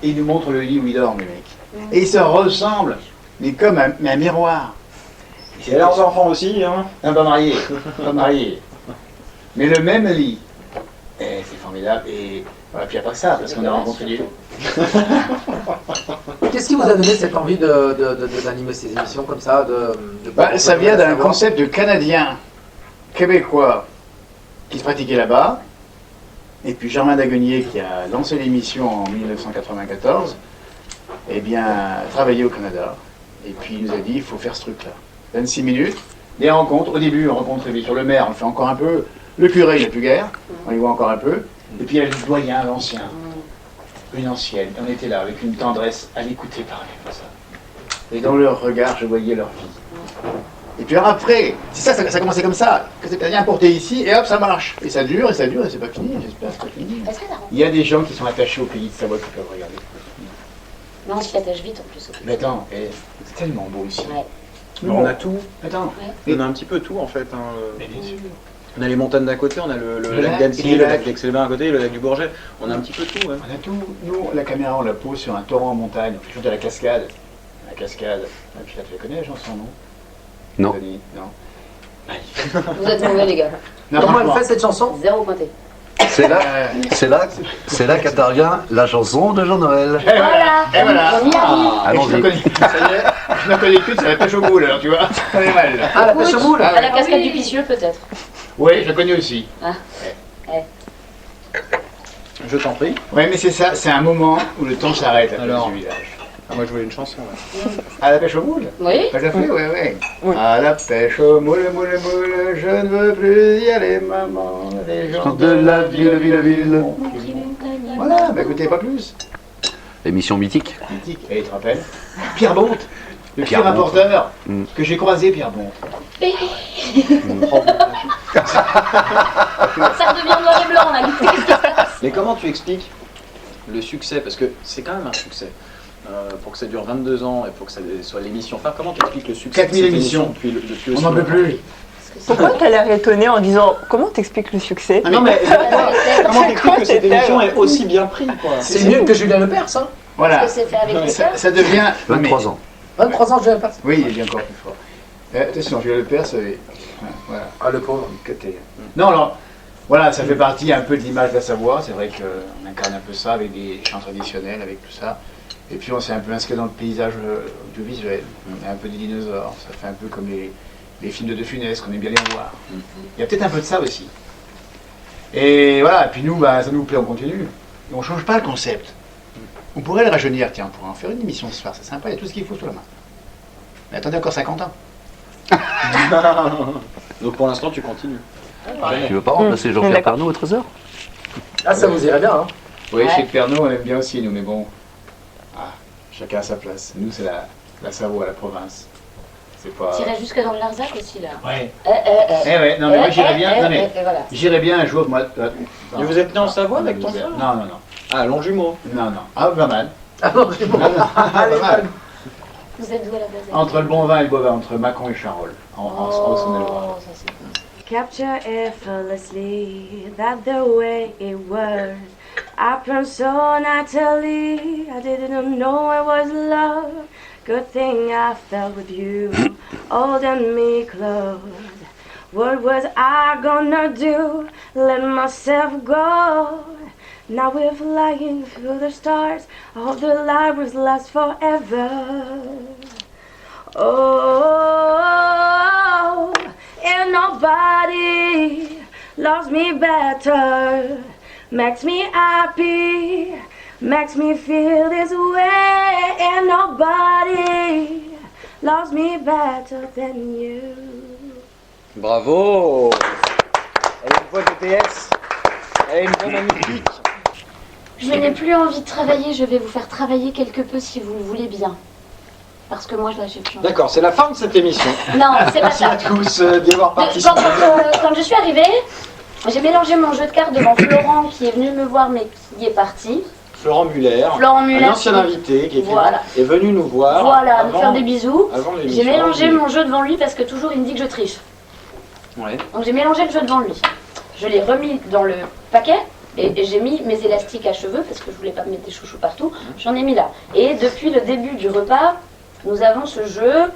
Speaker 7: Et ils nous montrent le lit où ils dorment, les mecs. Et ils se ressemblent, mais comme un miroir.
Speaker 10: Et leurs enfants aussi, hein?
Speaker 7: Non, pas mariés, pas mariés. Mais le même lit. Et c'est formidable, et voilà, puis il n'y a pas que ça, parce qu'on a rencontré des...
Speaker 5: Qu'est-ce qui vous a donné cette envie d'animer ces émissions comme ça
Speaker 7: Ça vient d'un concept de Canadien, québécois, qui se pratiquait là-bas. Et puis Germain Daguenier, qui a lancé l'émission en 1994, eh bien, travaillait au Canada. Et puis il nous a dit, il faut faire ce truc-là. 26 minutes, des rencontres. Au début, on rencontre bien sûr le maire, on le fait encore un peu. Le curé, il n'a plus guère, on y voit encore un peu. Et puis il y a le doyen, l'ancien, une ancienne. On était là avec une tendresse à l'écouter parler comme ça. Et dans leur regard, je voyais leur vie. Et puis alors après, c'est ça, ça a commencé comme ça. Que c'est bien importé ici, et hop, ça marche. Et ça dure, et c'est pas fini, j'espère que c'est pas fini.
Speaker 4: Est-ce que t'as
Speaker 7: Il y a des gens qui sont attachés au pays de Savoie qui peuvent regarder.
Speaker 4: Non, tu t'attaches vite en plus.
Speaker 7: Mais attends, c'est tellement beau ici.
Speaker 4: Ouais.
Speaker 10: Nous, on a tout.
Speaker 7: Attends.
Speaker 10: On a un petit peu tout en fait. Hein.
Speaker 7: Mais bien sûr.
Speaker 10: On a les montagnes d'un côté, on a le
Speaker 7: Le
Speaker 10: lac
Speaker 7: lac,
Speaker 10: d'Annecy,
Speaker 7: et
Speaker 10: le
Speaker 7: le
Speaker 10: lac
Speaker 7: lac.
Speaker 10: d'Aix-les-Bains à côté, le lac du Bourget. On a un petit peu tout. Ouais.
Speaker 7: On a tout. Nous, la caméra, on la pose sur un torrent en montagne. On fait toujours de la cascade. La cascade. Ah, puis là, tu la connais, la chanson, non?
Speaker 6: Non.
Speaker 7: Connie, non.
Speaker 4: Vous êtes mauvais, les gars.
Speaker 7: Non,
Speaker 5: Comment elle
Speaker 7: franchement.
Speaker 5: fait cette chanson?
Speaker 4: Zéro pointé.
Speaker 6: C'est là qu'intervient la chanson de Jean-Noël.
Speaker 7: Et voilà. Et voilà.
Speaker 4: On y arrive.
Speaker 7: Et je
Speaker 6: Allons-y.
Speaker 7: la connais. Ça y est, je la connais plus, c'est la pêche au boule, alors tu vois. Ça est mal.
Speaker 5: Ah, la pêche au moule.
Speaker 4: À la cascade du Picieux, peut-être.
Speaker 7: Oui, je la connais aussi.
Speaker 10: Je t'en prie.
Speaker 7: Oui, mais c'est ça, c'est un moment où le temps s'arrête à la
Speaker 10: Alors.
Speaker 7: place du village.
Speaker 10: Ah, moi je voulais une chanson. Ouais.
Speaker 7: À la pêche au moule?
Speaker 4: Oui.
Speaker 7: Pas déjà fait, oui. À la pêche au moule, je ne veux plus y aller, maman. Les gens
Speaker 6: De la ville.
Speaker 7: Voilà, bah écoutez, pas plus.
Speaker 6: Émission mythique.
Speaker 7: Mythique, et tu te rappelles? Pierre Bonte. Le
Speaker 6: Pierre
Speaker 7: pire
Speaker 6: Bon.
Speaker 7: rapporteur que j'ai croisé, Pierre Bon.
Speaker 4: Ça redevient noir et blanc là. Qu'est-ce qui se passe?
Speaker 2: Mais comment tu expliques le succès? Parce que c'est quand même un succès. Pour que ça dure 22 ans et pour que ça soit l'émission. Enfin, comment tu expliques le succès
Speaker 7: 4000
Speaker 2: de cette
Speaker 7: émissions.
Speaker 2: depuis
Speaker 7: On
Speaker 2: aussi
Speaker 7: n'en peut
Speaker 2: longtemps?
Speaker 7: plus.
Speaker 1: Pourquoi t'as l'air étonné en disant comment t'expliques le succès?
Speaker 2: Non mais comment t'expliques que cette émission est aussi bien prise quoi?
Speaker 5: C'est mieux que Julien Lepers, hein.
Speaker 7: Voilà.
Speaker 4: Est-ce que c'est fait avec les cœurs?
Speaker 7: Ça devient...
Speaker 6: 23 ans.
Speaker 5: 23 ans, Julien Lepers.
Speaker 7: Oui, il est encore plus fort. Attention, Julien Lepers, voilà.
Speaker 5: Ah, le pauvre.
Speaker 7: Non, alors, voilà, ça fait partie un peu de l'image de la Savoie. C'est vrai qu'on incarne un peu ça avec des chants traditionnels, avec tout ça. Et puis on s'est un peu inscrit dans le paysage audiovisuel. On a un peu des dinosaures, ça fait un peu comme les films de Funès, qu'on aime bien les voir. Il y a peut-être un peu de ça aussi. Et voilà, et puis nous, bah, ça nous plaît, on continue. Et on ne change pas le concept. On pourrait le rajeunir, tiens, on pourrait en faire une émission ce soir, c'est sympa, il y a tout ce qu'il faut sous la main. Mais attendez encore 50 ans.
Speaker 2: Donc pour l'instant tu continues.
Speaker 6: Tu veux pas remplacer Jean-Pierre Pernaut au trésor?
Speaker 5: Ah, ça vous irait bien, hein.
Speaker 7: Oui, chez Pernod, on aime bien aussi, nous, mais bon. Ah, chacun à sa place. Nous, c'est la Savoie, la province. C'est pas.
Speaker 4: T'irais jusque dans le Larzac aussi là.
Speaker 7: Ouais. Ouais, non, mais moi j'irais bien. Non, mais
Speaker 4: voilà.
Speaker 7: j'irais bien un jour, moi.
Speaker 2: Et vous êtes né en Savoie avec ton frère?
Speaker 7: Non, non, non.
Speaker 2: Ah, Longjumeau.
Speaker 7: Non, non. Ah, pas mal.
Speaker 5: Ah, non, j'ai bon.
Speaker 7: Pas mal.
Speaker 4: Vous êtes d'où à la base?
Speaker 7: Entre le bon vin et le bovin, entre Mâcon et Charolles, en Saône-et-Loire.
Speaker 4: ça c'est bon.
Speaker 3: Capture effortlessly, that's the way it was. I promised so naturally, I didn't know it was love. Good thing I fell with you, holding me close. What was I gonna do? Let myself go. Now we're flying through the stars. I hope the light will last forever. Oh, and nobody loves me better, makes me happy, makes me feel this way. And nobody loves me better than you.
Speaker 2: Bravo. Elle a une voix de déesse. Elle a une voix magnifique.
Speaker 4: Je n'ai plus envie de travailler, je vais vous faire travailler quelque peu si vous le voulez bien. Parce que moi, là, j'ai plus envie.
Speaker 2: D'accord, c'est la fin de cette émission.
Speaker 4: Non, c'est pas
Speaker 2: Merci
Speaker 4: ça.
Speaker 2: à tous d'y avoir participé.
Speaker 4: Quand je suis arrivée, j'ai mélangé mon jeu de cartes devant Florent qui est venu me voir mais qui est parti.
Speaker 2: Florent Muller, un ancien invité qui est venu nous voir.
Speaker 4: Voilà, nous faire des bisous.
Speaker 2: Avant
Speaker 4: J'ai mélangé mon jeu devant lui parce que toujours il me dit que je triche.
Speaker 2: Ouais.
Speaker 4: Donc j'ai mélangé le jeu devant lui. Je l'ai remis dans le paquet et j'ai mis mes élastiques à cheveux parce que je voulais pas mettre des chouchous partout. J'en ai mis là. Et depuis le début du repas, nous avons ce jeu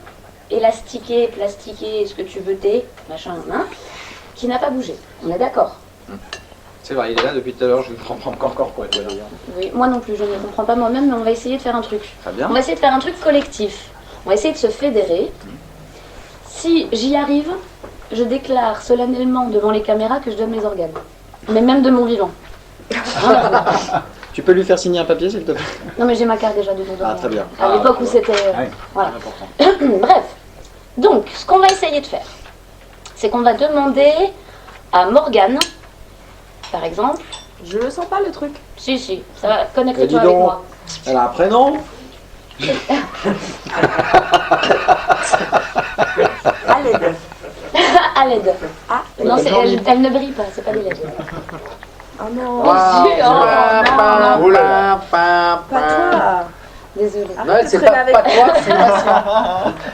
Speaker 4: élastiqué, plastiqué, ce que tu veux, thé, machin, qui n'a pas bougé. On est d'accord?
Speaker 2: C'est vrai, il est là depuis tout à l'heure, je ne comprends pas encore quoi il doit dire.
Speaker 4: Oui, moi non plus, je ne comprends pas moi-même, mais on va essayer de faire un truc.
Speaker 2: Très bien.
Speaker 4: On va essayer de faire un truc collectif. On va essayer de se fédérer. Si j'y arrive, je déclare solennellement devant les caméras que je donne mes organes. Mais même de mon vivant.
Speaker 2: Tu peux lui faire signer un papier s'il te plaît?
Speaker 4: Non mais j'ai ma carte déjà de don d'organes.
Speaker 2: Ah très bien.
Speaker 4: À l'époque où c'était... voilà. Bref. Donc, ce qu'on va essayer de faire, c'est qu'on va demander à Morgane, par exemple...
Speaker 3: Je le sens pas le truc.
Speaker 4: Si, si, ça va, connecte-toi
Speaker 2: dis
Speaker 4: avec
Speaker 2: donc.
Speaker 4: moi.
Speaker 2: Elle a un prénom?
Speaker 3: À l'aide.
Speaker 4: À l'aide.
Speaker 3: Ah,
Speaker 4: Non, elle ne brille pas, c'est pas des lettres.
Speaker 3: oh non.
Speaker 4: Oh, non, non, non.
Speaker 3: Pas toi.
Speaker 4: Désolée.
Speaker 5: Non, elle, c'est pas patois, c'est Passia.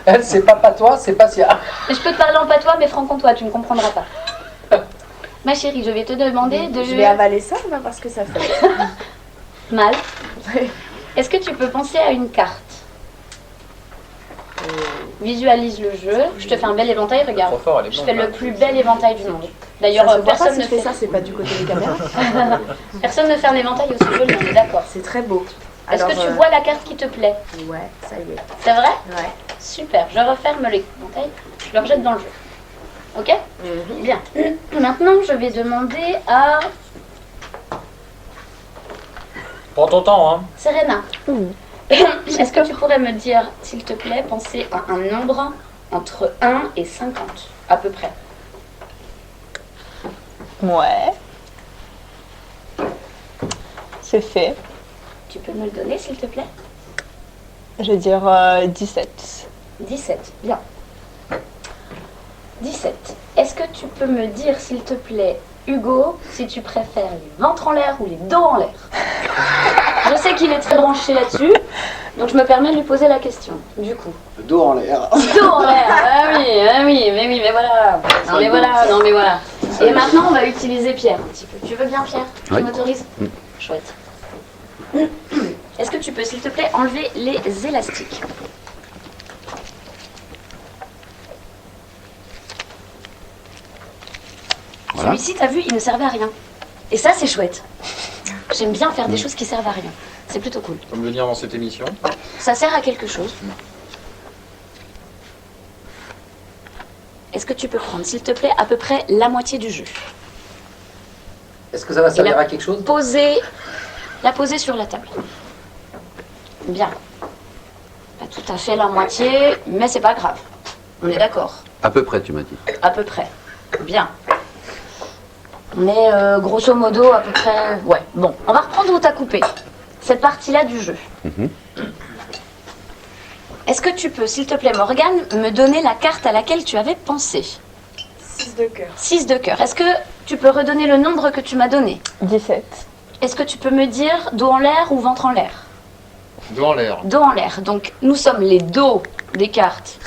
Speaker 5: Elle, c'est pas patois, c'est Passia.
Speaker 4: Mais je peux te parler en patois, mais franc-comtois, tu ne comprendras pas. Ma chérie, je vais te demander de...
Speaker 3: Je vais avaler ça, on va voir ce que ça fait.
Speaker 4: Mal. Est-ce que tu peux penser à une carte? Visualise le jeu. Je te fais un bel éventail, regarde.
Speaker 2: Trop fort, elle est
Speaker 4: Je
Speaker 2: bonne,
Speaker 4: fais le plus bel éventail du monde. D'ailleurs,
Speaker 3: Ça se voit pas
Speaker 4: personne
Speaker 3: si
Speaker 4: ne
Speaker 3: je fais
Speaker 4: fait
Speaker 3: ça, c'est pas du côté des caméras.
Speaker 4: Personne ne fait un éventail aussi joli, on est d'accord.
Speaker 3: C'est très beau.
Speaker 4: Est-ce que
Speaker 3: Alors,
Speaker 4: tu vois la carte qui te plaît?
Speaker 3: Ouais, ça y est.
Speaker 4: C'est vrai?
Speaker 3: Ouais.
Speaker 4: Super, je referme l'éventail, je le rejette dans le jeu. Ok? Bien. Maintenant, je vais demander à
Speaker 2: Prends ton temps hein.
Speaker 4: Serena. Est-ce que tu pourrais me dire, s'il te plaît, penser à un nombre entre 1 et 50, à peu près?
Speaker 1: Ouais. C'est fait.
Speaker 4: Tu peux me le donner, s'il te plaît?
Speaker 1: Je vais dire 17.
Speaker 4: 17, bien. 17. Est-ce que tu peux me dire, s'il te plaît, Hugo, si tu préfères les ventres en l'air ou les dos en l'air? Je sais qu'il est très branché là-dessus, donc je me permets de lui poser la question, du coup.
Speaker 10: Le dos en l'air.
Speaker 4: Dos en l'air, ah oui, mais voilà. Non mais voilà. Et maintenant, on va utiliser Pierre un petit peu. Tu veux bien, Pierre? Tu
Speaker 6: Oui.
Speaker 4: m'autorises? Chouette. Est-ce que tu peux, s'il te plaît, enlever les élastiques?
Speaker 6: Voilà.
Speaker 4: Celui-ci, t'as vu, il ne servait à rien. Et ça, c'est chouette. J'aime bien faire des choses qui servent à rien. C'est plutôt cool.
Speaker 2: Comme le dire dans cette émission.
Speaker 4: Ça sert à quelque chose. Est-ce que tu peux prendre, s'il te plaît, à peu près la moitié du jus?
Speaker 5: Est-ce que ça va servir à quelque chose?
Speaker 4: La poser sur la table. Bien. Pas tout à fait la moitié, mais c'est pas grave. On est d'accord.
Speaker 6: À peu près, tu m'as dit.
Speaker 4: À peu près. Bien. On est grosso modo à peu près... Ouais, bon. On va reprendre où t'as coupé. Cette partie-là du jeu. Est-ce que tu peux, s'il te plaît, Morgane, me donner la carte à laquelle tu avais pensé?
Speaker 1: 6 de cœur.
Speaker 4: 6 de cœur. Est-ce que tu peux redonner le nombre que tu m'as donné?
Speaker 1: 17.
Speaker 4: Est-ce que tu peux me dire dos en l'air ou ventre en l'air?
Speaker 2: Dos en l'air.
Speaker 4: Dos en l'air. Donc, nous sommes les dos des cartes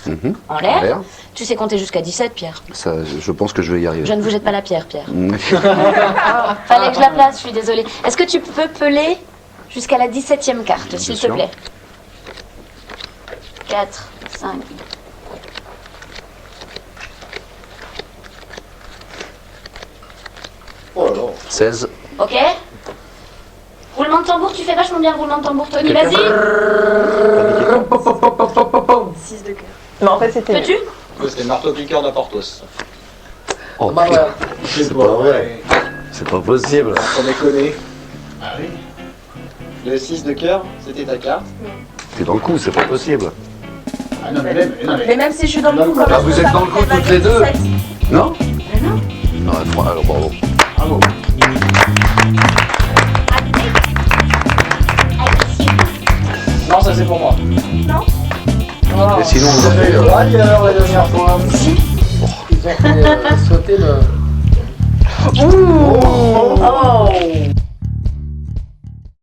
Speaker 4: en l'air. Tu sais compter jusqu'à 17, Pierre?
Speaker 6: Ça, je pense que je vais y arriver.
Speaker 4: Je ne vous jette pas la pierre, Pierre. Fallait que je la place, je suis désolée. Est-ce que tu peux peler jusqu'à la 17e carte, s'il te
Speaker 6: sûr.
Speaker 4: plaît? 4, 5.
Speaker 10: Oh là là.
Speaker 6: 16.
Speaker 4: Ok? Roulement de tambour, tu fais vachement bien le roulement de tambour, Tony, vas-y.
Speaker 1: 6 de cœur. Mais en fait, c'était...
Speaker 4: Peux-tu?
Speaker 2: C'était marteau-piqueur de Portos.
Speaker 6: Oh,
Speaker 5: Bah ouais.
Speaker 6: c'est pas vrai. C'est pas possible.
Speaker 10: On déconne.
Speaker 7: Ah oui.
Speaker 10: Le 6 de cœur, c'était ta carte.
Speaker 6: T'es dans le coup, c'est pas possible.
Speaker 7: Ah non, mais même, non,
Speaker 3: Mais même si je suis dans le coup,
Speaker 6: Ah, vous êtes dans le coup toutes les deux? Non?
Speaker 3: Mais non.
Speaker 6: Non, alors bravo.
Speaker 7: bravo.
Speaker 10: Non, ça c'est pour moi.
Speaker 6: Et sinon, vous en faites,
Speaker 10: Ailleurs la dernière fois.
Speaker 5: Ils ont fait sauter le...
Speaker 4: Oh